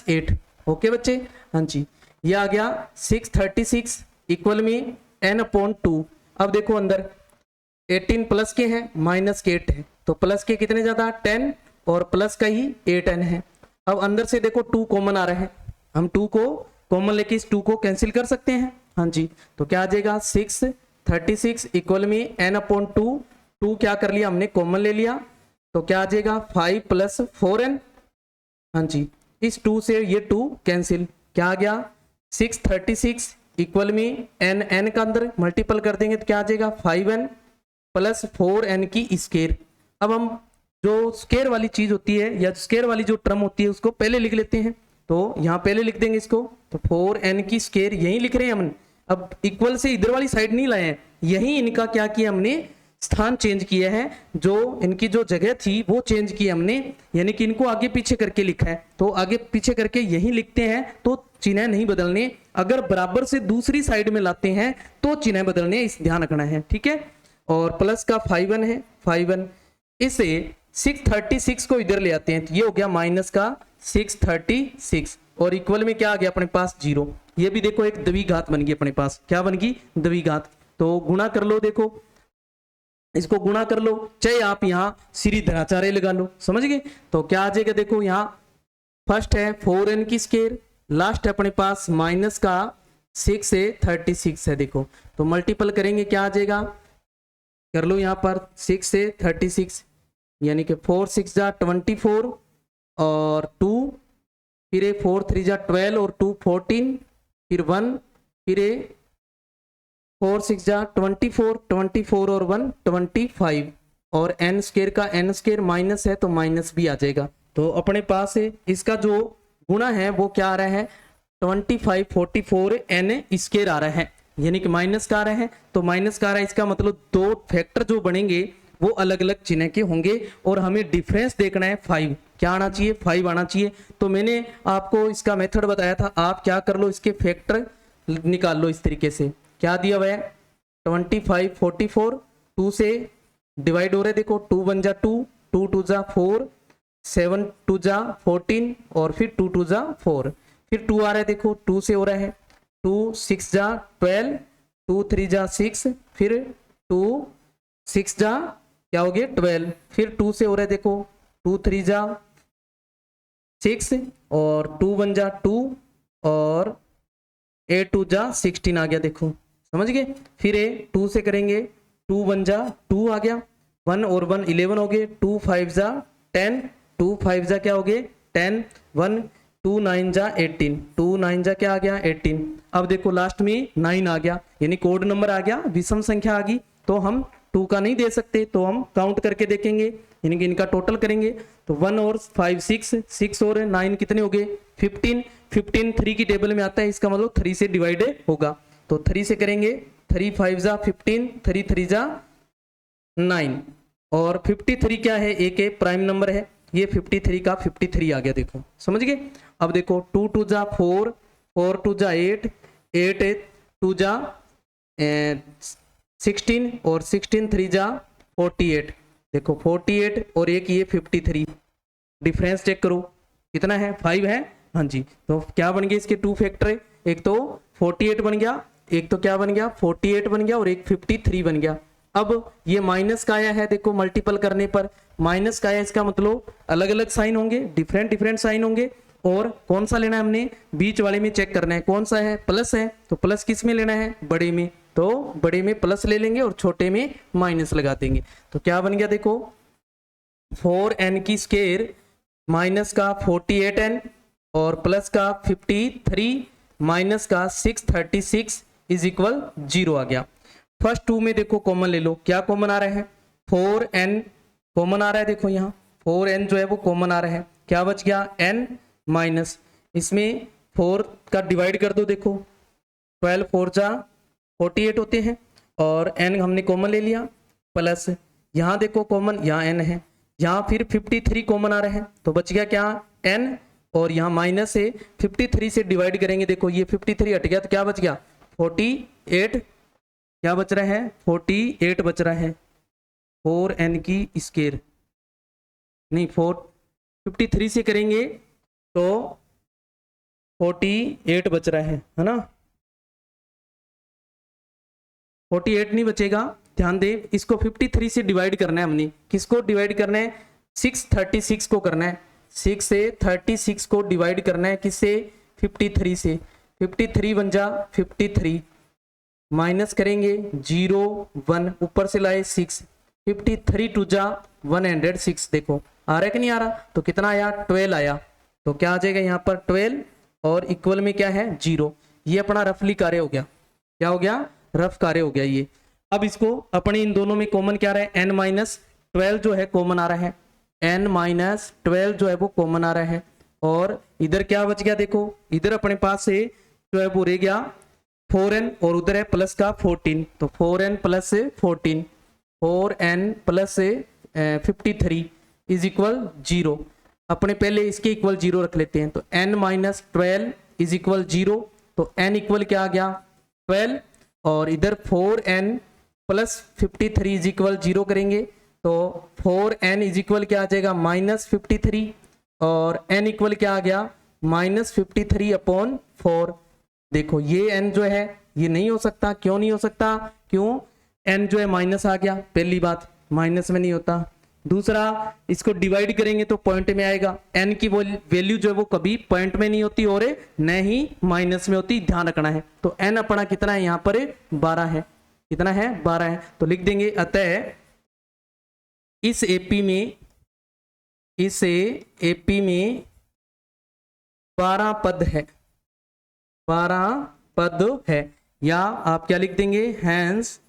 8। ओके बच्चे हाँ जी, ये आ गया 636 इक्वल में n/2। अब देखो अंदर 18 प्लस के हैं, माइनस के 8 है, तो प्लस के कितने ज्यादा 10, और प्लस का ही 8n है। अब अंदर से देखो 2 कॉमन आ रहा है, हम 2 को कॉमन लेके इस 2 को कैंसिल कर सकते हैं। हाँ जी, तो क्या आ जाएगा 636 इक्वल में n/2, 2 क्या कर लिया हमने, कॉमन ले लिया, तो क्या आ जाएगा 5 + 4n। हाँ जी, इस 2 से ये 2 कैंसिल, क्या आ गया 636 इक्वल में n का अंदर मल्टीपल कर देंगे तो क्या आ जाएगा 5n + 4n की स्केयर। अब हम जो स्केयर वाली चीज होती है या स्केयर वाली जो टर्म होती है उसको पहले लिख लेते हैं, तो यहाँ पहले लिख देंगे इसको, तो 4n की स्केयर यही लिख रहे हैं हमने। अब इक्वल से इधर वाली साइड नहीं लाए हैं, यही इनका क्या किया हमने, स्थान चेंज किया है, जो इनकी जो जगह थी वो चेंज की हमने, यानी कि इनको आगे पीछे करके लिखा है। तो आगे पीछे करके यही लिखते हैं तो चिन्ह नहीं बदलने, अगर बराबर से दूसरी साइड में लाते हैं तो चिन्ह बदलने, इस ध्यान रखना है, ठीक है। और प्लस का 5n है, 5n, इसे 636 को इधर ले आते हैं तो ये हो गया माइनस का 636, और इक्वल में क्या आ गया अपने पास 0। ये भी देखो एक द्विघात बन गई अपने पास, क्या बन गई, द्विघात। तो गुणा कर लो, देखो इसको गुणा कर लो, चाहे आप यहाँ सीधी धराचार्य लगा लो, समझ गए। तो क्या आ जाएगा, देखो यहाँ फर्स्ट है 4n की स्क्वायर, लास्ट है अपने पास माइनस का 6 से 36 है, देखो तो मल्टीपल करेंगे क्या आ जाएगा, कर लो यहाँ पर 6 से 36, यानी कि 4 6 जा 24 और 2, फिर 4 3 जा 12 और 2 14, फिर 1, फिर 4 6 जा 24, 24 और 1 25, और n स्क्वायर का n स्क्वायर माइनस है तो माइनस भी आ जाएगा। तो अपने पास इसका जो गुणा है वो क्या आ रहा है, 25 44 n स्क्वायर आ रहा है, यानी कि माइनस का आ रहा है। तो माइनस का आ रहा है, इसका मतलब दो फैक्टर जो बनेंगे वो अलग अलग चिन्ह के होंगे, और हमें डिफरेंस देखना है 5, क्या आना चाहिए, 5 आना चाहिए। तो मैंने आपको इसका मेथड बताया था, आप क्या कर लो, इसके फैक्टर निकाल लो इस तरीके से। क्या दिया हुआ है, 25 44, 2 से डिवाइड हो रहे, देखो 2 1 जा 2, 2 2 जा 4, 7 2 जा 14, और फिर 2 2 जा 4, फिर 2 आ रहा है, देखो 2 से हो रहा है, 2 6 जा 12, 2 3 जा 6, फिर 2 6 जा क्या हो गया 12, फिर 2 से हो रहा है, देखो 2 3 जा 6, और 2 1 जा 2, और 8 2 जा 16 आ गया, देखो समझ गए। फिर 2 से करेंगे, 2 1 जा 2 आ गया, 1 और 1 11 हो गए, 2 5 जा 10, 2 5 जा क्या हो गए 10, 1 2 9 जा 18, 2 9 जा क्या आ गया 18। अब देखो लास्ट में 9 आ गया, यानी कोड नंबर आ गया, विषम संख्या आ गई, तो हम 2 का नहीं दे सकते, तो हम काउंट करके देखेंगे, यानी कि इनका टोटल करेंगे। तो 1 और 5 6, 6 और 9 कितने हो गए 15, 15 3 की टेबल में आता है, इसका मतलब 3 से डिवाइड होगा। तो 3 से करेंगे, 3 5 जा 15, 3 3 जा 9, और 53 क्या है, एक प्राइम नंबर है, ये 53 का 53 आ गया, देखो समझ गए। अब देखो 2 2 जा 4, 4 2 जा 8, 8 2 जा 16, और 16 3 जा 48, देखो 48 और एक ये 53, डिफरेंस चेक करो कितना है 5 है, हाँ जी। तो क्या बन गया इसके 2 फैक्टर, एक तो 48 बन गया, एक तो क्या बन गया 48 बन गया, और एक 53 बन गया। अब ये माइनस का आया है, देखो मल्टीपल करने पर माइनस का आया, इसका मतलब अलग अलग साइन होंगे, डिफरेंट डिफरेंट साइन होंगे, और कौन सा लेना है हमने, बीच वाले में चेक करना है कौन सा है, प्लस है, तो प्लस किस में लेना है, बड़े में, तो बड़े में प्लस ले लेंगे और छोटे में माइनस लगा देंगे। तो क्या बन गया, देखो 4n की स्क्वायर माइनस का 48n और प्लस का 53 माइनस का 636 इज इक्वल 0 आ गया। फर्स्ट 2 में देखो कॉमन ले लो, क्या कॉमन आ रहा है 4n कॉमन आ रहा है, देखो यहाँ 4n जो है वो कॉमन आ रहा है, क्या बच गया n माइनस, इसमें 4 का डिवाइड कर दो, देखो 12 4 जा 48 होते हैं, और n हमने कॉमन ले लिया, प्लस यहाँ देखो कॉमन, यहाँ n है, यहाँ फिर 53 कॉमन आ रहा है, तो बच गया क्या n, और यहाँ माइनस से 53 से डिवाइड करेंगे, देखो ये 53 हट गया, तो क्या बच गया 48, क्या बच रहा है 48 बच रहा है, 4n की स्क्वायर नहीं 53 से करेंगे तो 48 बच रहा है ना, 48 नहीं बचेगा, ध्यान दे, इसको 53 से डिवाइड करना है हमने, किसको डिवाइड करना है 636 को करना है, 6 से 36 को डिवाइड करना है, किससे 53 से, 53 बन जा 53, माइनस करेंगे 0 1, ऊपर से लाए 6, 53 टू जा 106, देखो आ रहा है कि नहीं आ रहा, तो कितना आया 12 आया, तो क्या आ जाएगा यहाँ पर 12, और इक्वल में क्या है 0। ये अपना रफली कार्य हो गया, क्या हो गया रफ कार्य हो गया ये। अब इसको अपने इन दोनों में कॉमन क्या रहा है, n माइनस 12 जो है कॉमन आ रहा है, n माइनस 12 जो है वो कॉमन आ रहा है, और इधर क्या बच गया, देखो इधर अपने पास से जो है वो रह गया 4n, और उधर है प्लस का 14, तो 4n plus 14, 4n plus 53 is equal 0। अपने पहले इसके इक्वल 0 रख लेते हैं, तो n माइनस 12 इज इक्वल 0, तो n इक्वल क्या आ गया 12, और इधर 4n प्लस 53 इज इक्वल 0 करेंगे तो 4n इज इक्वल क्या आ जाएगा -53, और n इक्वल क्या आ गया -53/4। देखो ये n जो है ये नहीं हो सकता, क्यों नहीं हो सकता, क्यों n जो है माइनस आ गया, पहली बात माइनस में नहीं होता। दूसरा इसको डिवाइड करेंगे तो पॉइंट में आएगा, n की वैल्यू जो है वो कभी पॉइंट में नहीं होती और न ही माइनस में होती, ध्यान रखना है। तो n अपना कितना है यहाँ पर 12 है, कितना है 12 है, तो लिख देंगे अतः इस एपी में 12 पद है, 12 पद है, या आप क्या लिख देंगे hence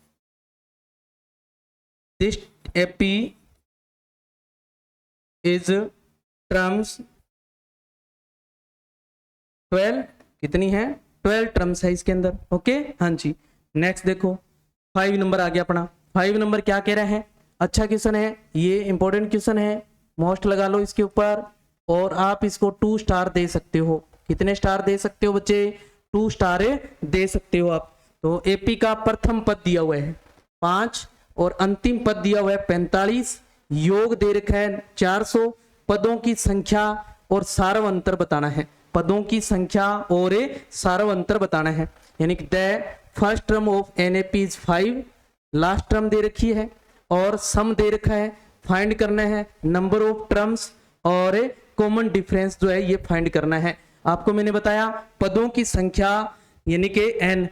this AP is terms 12, कितनी है 12 टर्म्स है इसके अंदर। ओके हाँ जी, नेक्स्ट देखो 5 नंबर आ गया अपना। 5 नंबर क्या कह रहा है, अच्छा क्वेश्चन है ये, इंपॉर्टेंट क्वेश्चन है, मोस्ट लगा लो इसके ऊपर, और आप इसको 2 स्टार दे सकते हो। कितने स्टार दे सकते हो बच्चे, 2 स्टार दे सकते हो आप। तो एपी का प्रथम पद दिया हुआ है 5 और अंतिम पद दिया हुआ है 45, योग दे रखा है 400, पदों की संख्या और सार्वंतर बताना है, पदों की संख्या और सार्वंतर बताना है। यानी कि the first term of an AP is 5, last term दे रखी है और सम दे रखा है, फाइंड करना है नंबर ऑफ टर्म्स और कॉमन डिफरेंस जो है ये फाइंड करना है। आपको मैंने बताया पदों की संख्या यानी कि n,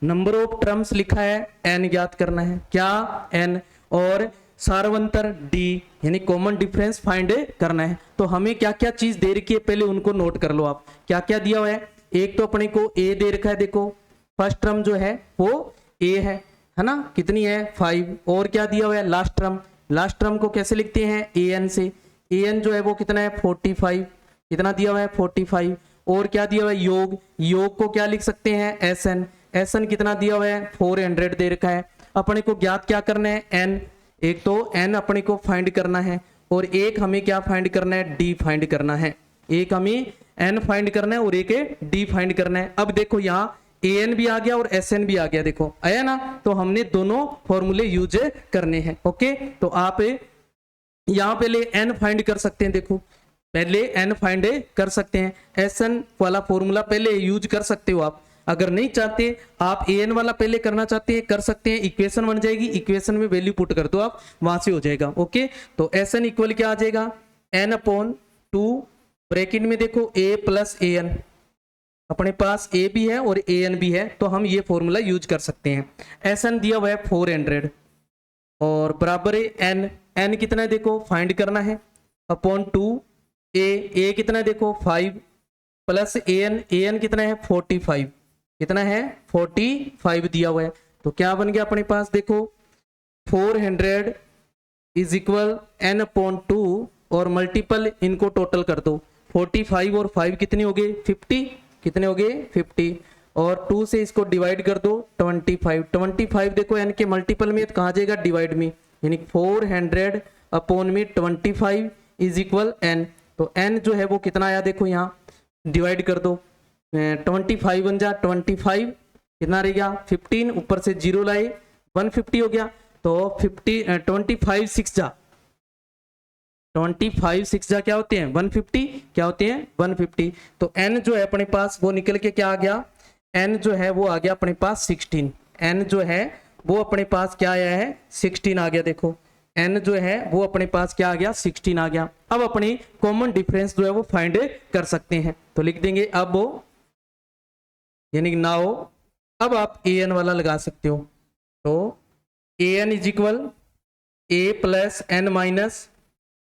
नंबर ऑफ टर्म्स लिखा है n ज्ञात करना है, क्या n, और सार्वंतर d यानी कॉमन डिफरेंस फाइंड करना है। तो हमें क्या क्या चीज दे रखी है पहले उनको नोट कर लो आप, क्या क्या दिया हुआ है। एक तो अपने को a दे रखा है, देखो फर्स्ट टर्म जो है वो a है ना, कितनी है 5, और क्या दिया हुआ है लास्ट टर्म, लास्ट टर्म को कैसे लिखते हैं an से, an जो है वो कितना है 45, कितना दिया हुआ है 45, और क्या दिया हुआ है योग, योग को क्या लिख सकते हैं sn, sn कितना दिया हुआ है 400 दे रखा है। अपने को ज्ञात क्या करना है n, एक तो n अपने को फाइंड करना है और एक हमें क्या फाइंड करना है d फाइंड करना है, एक हमें n फाइंड करना है और एक d फाइंड करना है। अब देखो यहाँ an भी आ गया और sn भी आ गया, देखो आया ना, तो हमने दोनों फॉर्मूले यूज करने हैं। ओके तो आप यहाँ पहले n फाइंड कर सकते हैं, देखो पहले n फाइंड कर सकते हैं, sn वाला फॉर्मूला पहले यूज कर सकते हो आप। अगर नहीं चाहते आप an वाला पहले करना चाहते हैं कर सकते हैं, इक्वेशन बन जाएगी, इक्वेशन में वैल्यू पुट कर दो आप, वहां से हो जाएगा। ओके तो sn इक्वल क्या आ जाएगा n/2, ब्रैकेट में देखो a प्लस an, अपने पास a भी है और an भी है तो हम ये फॉर्मूला यूज कर सकते हैं। sn दिया हुआ है 400 और बराबर है n कितना है देखो फाइंड करना है अपॉन 2, a कितना है देखो 5 प्लस an कितना है 45, कितना है 45 दिया हुआ है, तो क्या बन गया अपने पास देखो 400 इज इक्वल n/2 और मल्टीपल इनको टोटल कर दो, 45 और 5 कितने हो गए 50, कितने हो गए 50, और 2 से इसको डिवाइड कर दो 25 देखो n के मल्टीपल में कहाँ जाएगा डिवाइड में, यानी 400 अपॉन में 25 इज इक्वल n, तो n जो है वो कितना आया देखो यहाँ डिवाइड कर दो 25 बन जा 25, कितना रहेगा 15, ऊपर से 0 लाए 150 हो गया, तो 25 6 जा क्या होते हैं 150, क्या होते हैं 150। तो n जो है अपने पास वो निकल के क्या आ गया, n जो है वो आ गया अपने पास 16, n जो है वो अपने पास क्या आया है 16 आ गया, देखो n जो है वो अपने पास क्या आ गया 16 आ गया। अब अपनी कॉमन डिफरेंस जो है वो फाइंड कर सकते हैं, तो लिख देंगे अब वो यानी नाउ, अब आप an वाला लगा सकते हो, तो an is equal a plus n minus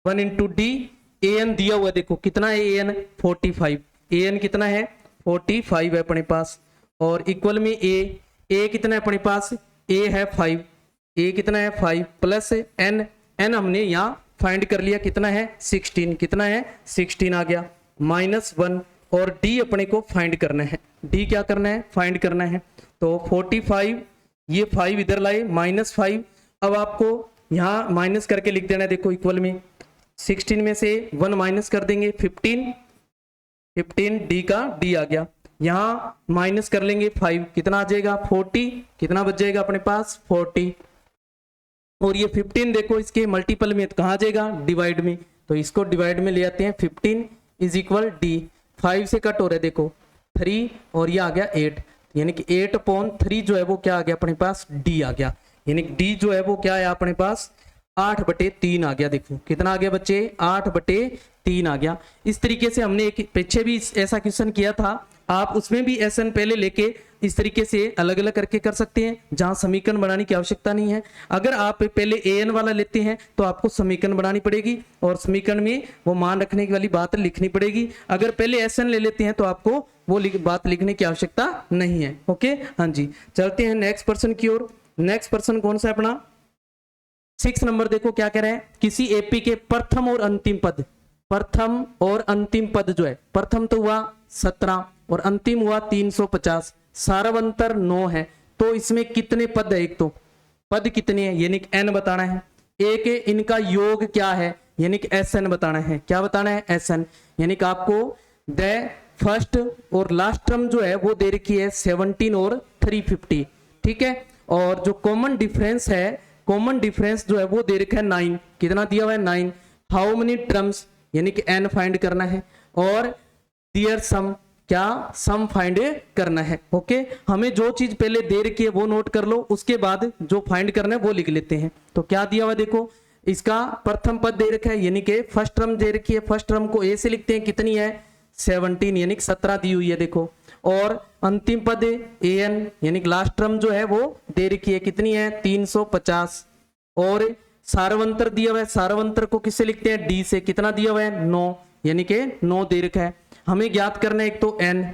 1 into D, an दिया हुआ देखो कितना है an 45, an कितना है 45 है अपने पास, और इक्वल में a कितना है अपने पास a है 5, a कितना है 5 प्लस n हमने यहाँ फाइंड कर लिया कितना है 16, कितना है 16 आ गया, -1, और d अपने को फाइंड करना है, d क्या करना है फाइंड करना है, तो 45 ये 5 इधर लाए -5, अब आपको यहाँ माइनस करके लिख देना है, देखो इक्वल में 16 में से 1 माइनस कर देंगे 15, 15 डी का डी आ गया, यहाँ माइनस कर लेंगे 5, कितना आ जाएगा 40, कितना बच जाएगा अपने पास 40, और ये 15 देखो इसके मल्टीपल में तो कहाँ आ जाएगा डिवाइड में, तो इसको डिवाइड में ले आते हैं, 15 इज इक्वल डी, 5 से कट हो रहा है देखो 3 और ये आ गया 8, यानी कि 8/3 जो है वो क्या आ गया अपने पास डी आ गया, यानी कि डी जो है वो क्या है अपने पास 8/3 आ गया, देखो कितना आ गया बच्चे 8/3 आ गया। इस तरीके से हमने एक पीछे भी ऐसा क्वेश्चन किया था, आप उसमें भी एसएन पहले लेके इस तरीके से अलग अलग करके कर सकते हैं, जहां समीकरण बनाने की आवश्यकता नहीं है। अगर आप पहले एन वाला लेते हैं तो आपको समीकरण बनानी पड़ेगी और समीकरण में वो मान रखने की वाली बात लिखनी पड़ेगी। अगर पहले एसएन ले लेते हैं तो आपको वो बात लिखने की आवश्यकता नहीं है। ओके, हाँ जी, चलते हैं नेक्स्ट पर्सन की ओर। नेक्स्ट पर्सन कौन सा है अपना 6 नंबर, देखो क्या कह रहे हैं, किसी एपी के प्रथम और अंतिम पद, प्रथम और अंतिम पद जो है, प्रथम तो हुआ 17 और अंतिम हुआ 350, सारवंतर 9 है, तो इसमें कितने पद है, एक तो पद कितने हैं यानी कि n बताना है, एक इनका योग क्या है यानी कि SN बताना है, क्या बताना है SN, यानी कि आपको द फर्स्ट और लास्ट टर्म जो है वो दे रखी है 17 और 350, ठीक है, और जो कॉमन डिफरेंस है, कॉमन डिफरेंस जो है वो दे रखा है 9, कितना दिया हुआ है 9, हाउ मेनी टर्म्स यानी कि n फाइंड करना है, और दियर सम, क्या सम फाइंड करना है। ओके, हमें जो चीज पहले दे रखी है वो नोट कर लो, उसके बाद जो फाइंड करना है वो लिख लेते हैं। तो क्या दिया हुआ देखो, इसका प्रथम पद दे रखा है यानी कि फर्स्ट टर्म दे रखी है, फर्स्ट टर्म को ए से लिखते हैं, कितनी है 17 यानी कि 17 दी हुई है देखो, और अंतिम पद an यानी कि लास्ट टर्म जो है वो दे रखी है, कितनी है 350, और सारवंतर दिया हुआ है, सारवंतर को किससे लिखते हैं डी से, कितना दिया हुआ है 9 यानी कि 9 दे रखा है। हमें ज्ञात करना है एक तो n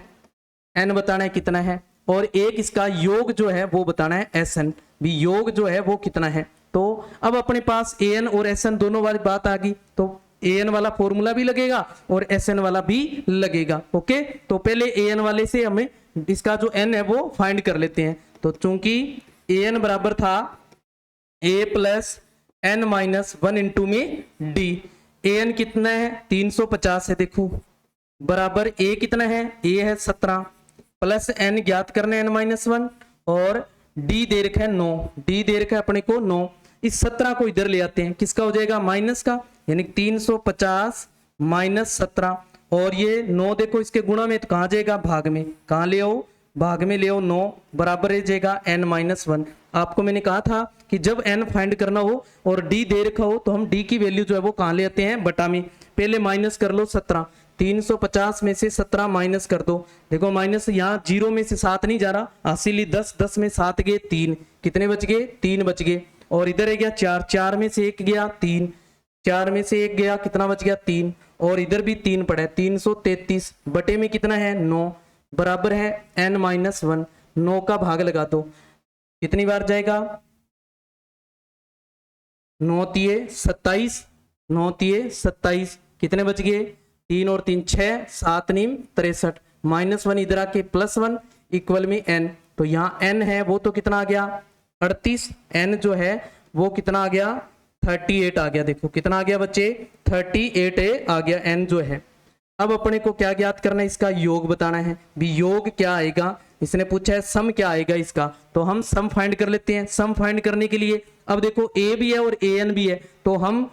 बताना है कितना है, और एक इसका योग जो है वो बताना है SN, भी योग जो है वो कितना है। तो अब अपने पास an और SN दोनों वाली बात आ गई, तो an वाला फॉर्मूला भी लगेगा और SN वाला भी लगेगा। ओके, तो पहले an वाले से हमें इसका जो n है वो फाइंड कर लेते हैं। तो चूंकि an बराबर था a plus n minus 1 into में d, an कितना है 350 है देखो, बराबर a कितना है, a है 17 प्लस n ज्ञात करना है n-1, और d दे रखा है 9, d दे रखा है अपने को 9, इस 17 को इधर ले आते हैं, किसका हो जाएगा माइनस का, यानी 350 माइनस 17, और ये 9 देखो इसके गुणा में तो कहाँ जाएगा भाग में, कहाँ ले आओ भाग में ले आओ 9, बराबर रह जाएगा n-1। आपको मैंने कहा था कि जब n फाइंड करना हो और d दे रखा हो तो हम d की वैल्यू जो है वो कहाँ ले आते हैं बटा में, पहले माइनस कर लो 17, 350 में से 17 माइनस कर दो, देखो माइनस यहाँ 0 में से 7 नहीं जा रहा, हासिली 10, 10 में 7 गए 3, कितने बच गए 3 बच गए, और इधर है गया 4, 4 में से 1 गया 3, 4 में से 1 गया कितना बच गया 3, और इधर भी 3 पड़ा है, 333 बटे में कितना है 9, बराबर है n-1, 9 का भाग लगा दो, कितनी बार जाएगा 9 तिये 27, 9 तिये 27, कितने बच गए 3 और 3 6, 7 नीम 63, -1 इधर आके +1 इक्वल में n, तो यहाँ n है वो तो कितना आ गया 38, n जो है वो कितना आ गया 38 आ गया, देखो कितना आ गया बच्चे 38 आ गया n जो है। अब अपने को क्या ज्ञात करना है, इसका योग बताना है, भी योग क्या आएगा, इसने पूछा है सम क्या आएगा इसका, तो हम सम फाइंड कर लेते हैं। सम फाइंड करने के लिए अब देखो a भी है और an भी है, तो हम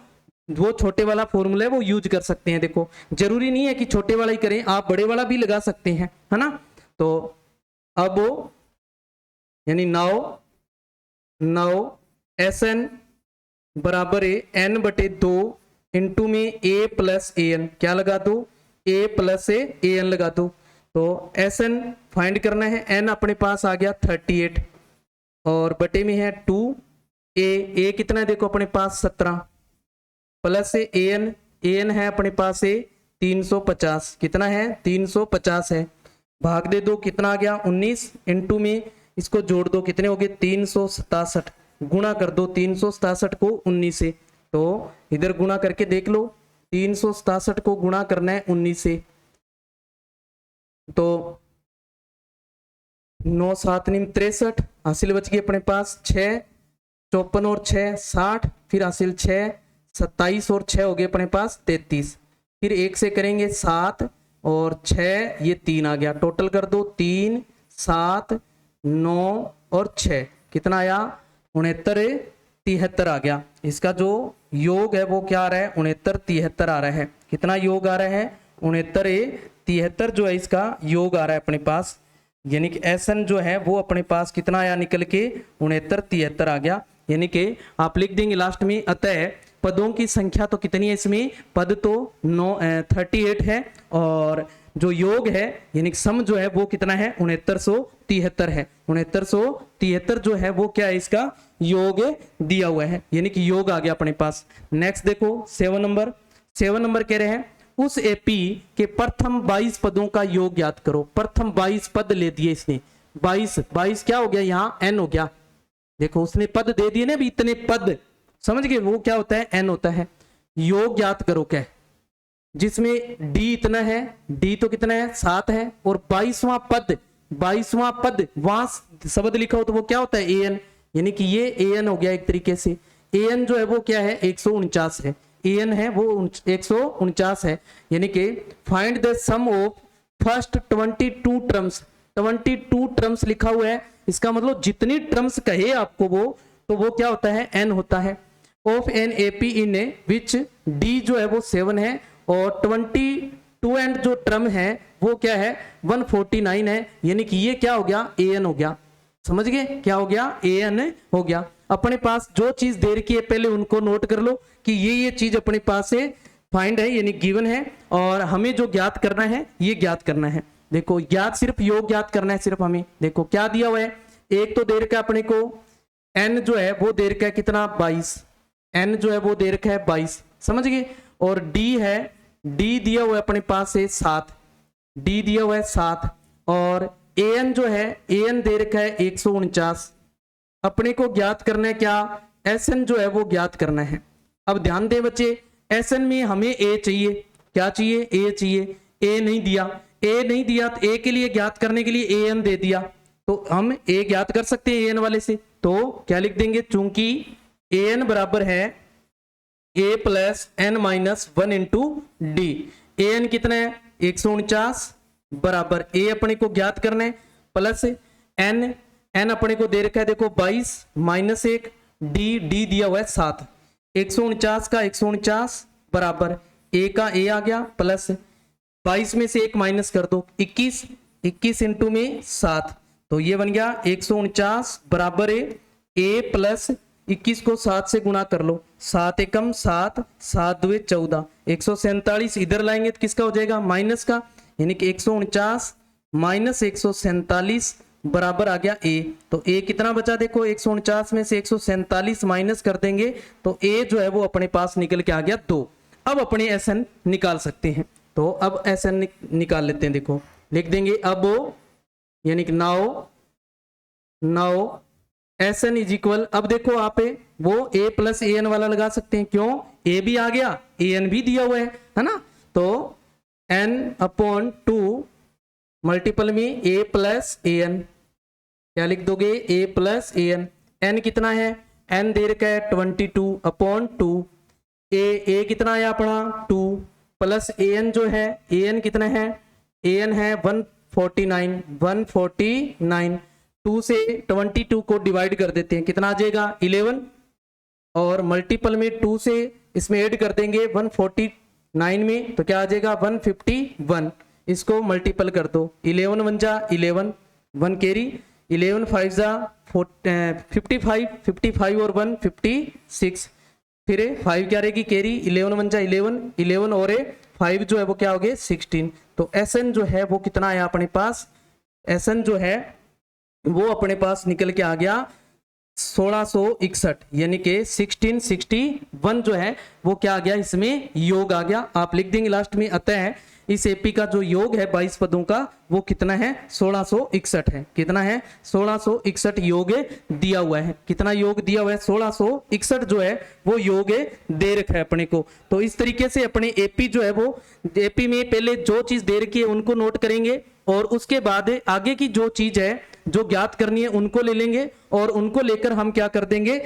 वो छोटे वाला फॉर्मूला है वो यूज कर सकते हैं। देखो जरूरी नहीं है कि छोटे वाला ही करें, आप बड़े वाला भी लगा सकते हैं, है ना। तो अब यानी नाउ SN बराबर है n/2 इंटू में a प्लस an, क्या लगा दो a प्लस an लगा दो, तो SN फाइंड करना है, n अपने पास आ गया 38 और बटे में है 2a कितना है देखो अपने पास 17 प्लस an है अपने पास 350, कितना है 350 है, भाग दे दो कितना आ गया 19 इंटू में इसको जोड़ दो कितने हो गए 367, गुणा कर दो 367 को 19 से, तो इधर गुणा करके देख लो 367 को गुणा करना है 19 से, तो 9 7 63 हासिल बच गई अपने पास 6 54 और 6 60, फिर हासिल 6 27 और 6 हो गए अपने पास 33, फिर 1 से करेंगे 7 और 6 ये 3 आ गया, टोटल कर दो 3 7 9 और 6 कितना आया 69 73 आ गया। इसका जो योग है वो क्या आ रहा है 69 73 आ रहा है। कितना योग आ रहा है 69 73 जो है इसका योग आ रहा है अपने पास, यानी कि SN जो है वो अपने पास कितना आया निकल के 69 73 आ गया। यानी कि आप लिख देंगे लास्ट में, अतः पदों की संख्या तो कितनी है इसमें, पद तो 38 है और जो योग है यानी सम जो है वो कितना है 6973 है। 6973 जो है वो क्या है इसका योग दिया हुआ है, यानी कि योग आ गया अपने पास। नेक्स्ट देखो 7 नंबर कह रहे हैं उस एपी के प्रथम 22 पदों का योग ज्ञात करो। प्रथम 22 पद ले दिए इसने, 22 क्या हो गया यहाँ n हो गया, देखो उसने पद दे दिए ना भी इतने पद, समझ गए वो क्या होता है n होता है। योग ज्ञात करो क्या, जिसमें d इतना है, d तो कितना है 7 है और 22वां पद वहां शब्द लिखा हो तो वो क्या होता है an, यानी कि ये an हो गया एक तरीके से। an जो है वो क्या है 149 है, an है वो 149 है। यानी कि find the sum of first 22 terms, 22 terms लिखा हुआ है, इसका मतलब जितनी टर्म्स कहे आपको वो तो वो क्या होता है n होता है। Of an AP in which d जो है वो 7 है और 22 एंड जो टर्म है वो क्या है 149 है, यानी कि ये क्या हो गया an हो गया। समझ गए क्या हो गया an हो गया। अपने पास जो चीज दे रखी है पहले उनको नोट कर लो कि ये चीज अपने पास से फाइंड है यानी गिवन है और हमें जो ज्ञात करना है ये ज्ञात करना है। देखो ज्ञात सिर्फ योग ज्ञात करना है सिर्फ हमें। देखो क्या दिया हुआ है, एक तो दे रखा है अपने को n जो है वो दे रखा है कितना 22, n जो है वो दे रखा है 22, समझ गए। और d है, d दिया हुआ है अपने पास से 7, d दिया हुआ है 7 और an जो है an दे रखा है 149। अपने को ज्ञात करना है क्या SN जो है वो ज्ञात करना है। अब ध्यान दें बच्चे SN में हमें a चाहिए, क्या चाहिए a चाहिए, a नहीं दिया तो a के लिए ज्ञात करने के लिए an दे दिया तो हम a ज्ञात कर सकते हैं an वाले से। तो क्या लिख देंगे, चूंकि an बराबर है a plus n minus 1 into D. an कितना है 149 बराबर a अपने को ज्ञात करना है प्लस n अपने को दे रखा है देखो 22 माइनस 1 d दिया हुआ है 7। 149 का 149 बराबर a का a आ गया प्लस 22 में से 1 माइनस कर दो 21 इंटू में 7 तो ये बन गया 149 बराबर a प्लस 21 को 7 से गुणा कर लो, 7 एकम 7 7 दुए 14, 147 इधर लाएंगे तो किसका हो जाएगा माइनस का, यानी कि 149 माइनस 147 बराबर आ गया a। तो a कितना बचा देखो 149 में से 147 माइनस कर देंगे तो a जो है वो अपने पास निकल के आ गया 2। अब अपने SN निकाल सकते हैं, तो अब SN निकाल लेते हैं। देखो लिख देंगे अब यानी कि नाउ SN इज इक्वल, अब देखो आप वो a प्लस an वाला लगा सकते हैं, क्यों a भी आ गया an भी दिया हुआ है ना। तो n अपॉन 2 मल्टीपल में a प्लस an, क्या लिख दोगे a प्लस an। n कितना है, n दे रखा है 22 अपॉन 2, a कितना आया अपना 2 प्लस an जो है an कितना है, an है 149 2 से 22 को डिवाइड कर देते हैं कितना आ जाएगा 11 और मल्टीपल में 2 से इसमें ऐड कर देंगे 149 में तो क्या आ जाएगा 151। इसको मल्टीपल कर दो 11 1 जा 11 1 कैरी 11 5 जा 55 और 1 56, फिर 5 क्या रहेगी कैरी 11 1 जा 11 और 5 जो है वो क्या हो गए 16। तो SN जो है वो कितना आया अपने पास, SN जो है वो अपने पास निकल के आ गया 1661, यानी कि 1661 जो है वो क्या आ गया इसमें योग आ गया। आप लिख देंगे लास्ट में, अतः इस एपी का जो योग है 22 पदों का वो कितना है 1661 है। कितना है 1661 योग दिया हुआ है। कितना योग दिया हुआ है 1661 जो है वो योग दे रखा है अपने को। तो इस तरीके से अपने एपी जो है वो एपी में पहले जो चीज दे रखी है उनको नोट करेंगे और उसके बाद आगे की जो चीज है जो ज्ञात करनी है उनको ले लेंगे, और उनको लेकर हम क्या कर देंगे,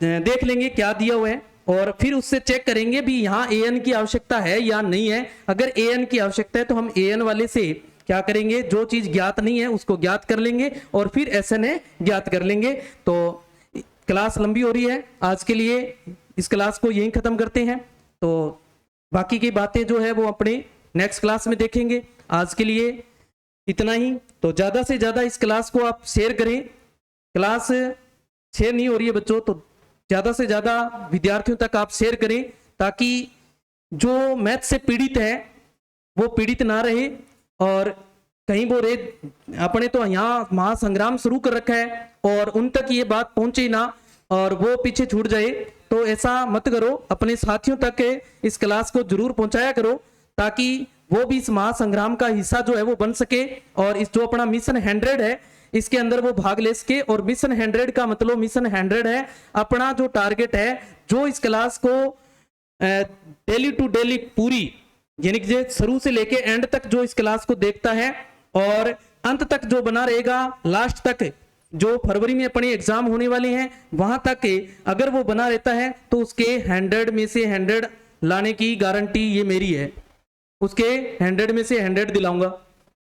देख लेंगे क्या दिया हुआ है, और फिर उससे चेक करेंगे भी यहाँ an की आवश्यकता है या नहीं है। अगर an की आवश्यकता है तो हम an वाले से क्या करेंगे, जो चीज ज्ञात नहीं है उसको ज्ञात कर लेंगे और फिर SNA ज्ञात कर लेंगे। तो क्लास लंबी हो रही है, आज के लिए इस क्लास को यहीं खत्म करते हैं। तो बाकी की बातें जो है वो अपने नेक्स्ट क्लास में देखेंगे। आज के लिए इतना ही। तो ज्यादा से ज्यादा इस क्लास को आप शेयर करें। क्लास शेयर नहीं हो रही है बच्चों, तो ज्यादा से ज्यादा विद्यार्थियों तक आप शेयर करें, ताकि जो मैथ से पीड़ित है वो पीड़ित ना रहे, और कहीं वो रे अपने तो यहाँ महासंग्राम शुरू कर रखा है और उन तक ये बात पहुंचे ना और वो पीछे छूट जाए। तो ऐसा मत करो, अपने साथियों तक इस क्लास को जरूर पहुंचाया करो, ताकि वो भी इस महासंग्राम का हिस्सा जो है वो बन सके, और इस जो अपना मिशन 100 है इसके अंदर वो भाग ले सके। और मिशन 100 का मतलब मिशन 100 है अपना जो टारगेट है, जो इस क्लास को डेली टू डेली पूरी, यानी कि शुरू से लेके एंड तक जो इस क्लास को देखता है और अंत तक जो बना रहेगा, लास्ट तक जो फरवरी में अपने एग्जाम होने वाले हैं वहां तक अगर वो बना रहता है तो उसके 100 में से 100 लाने की गारंटी ये मेरी है। उसके 100 में से 100 दिलाऊंगा,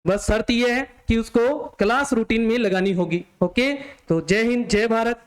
बस शर्त ये है कि उसको क्लास रूटीन में लगानी होगी। ओके, तो जय हिंद, जय भारत।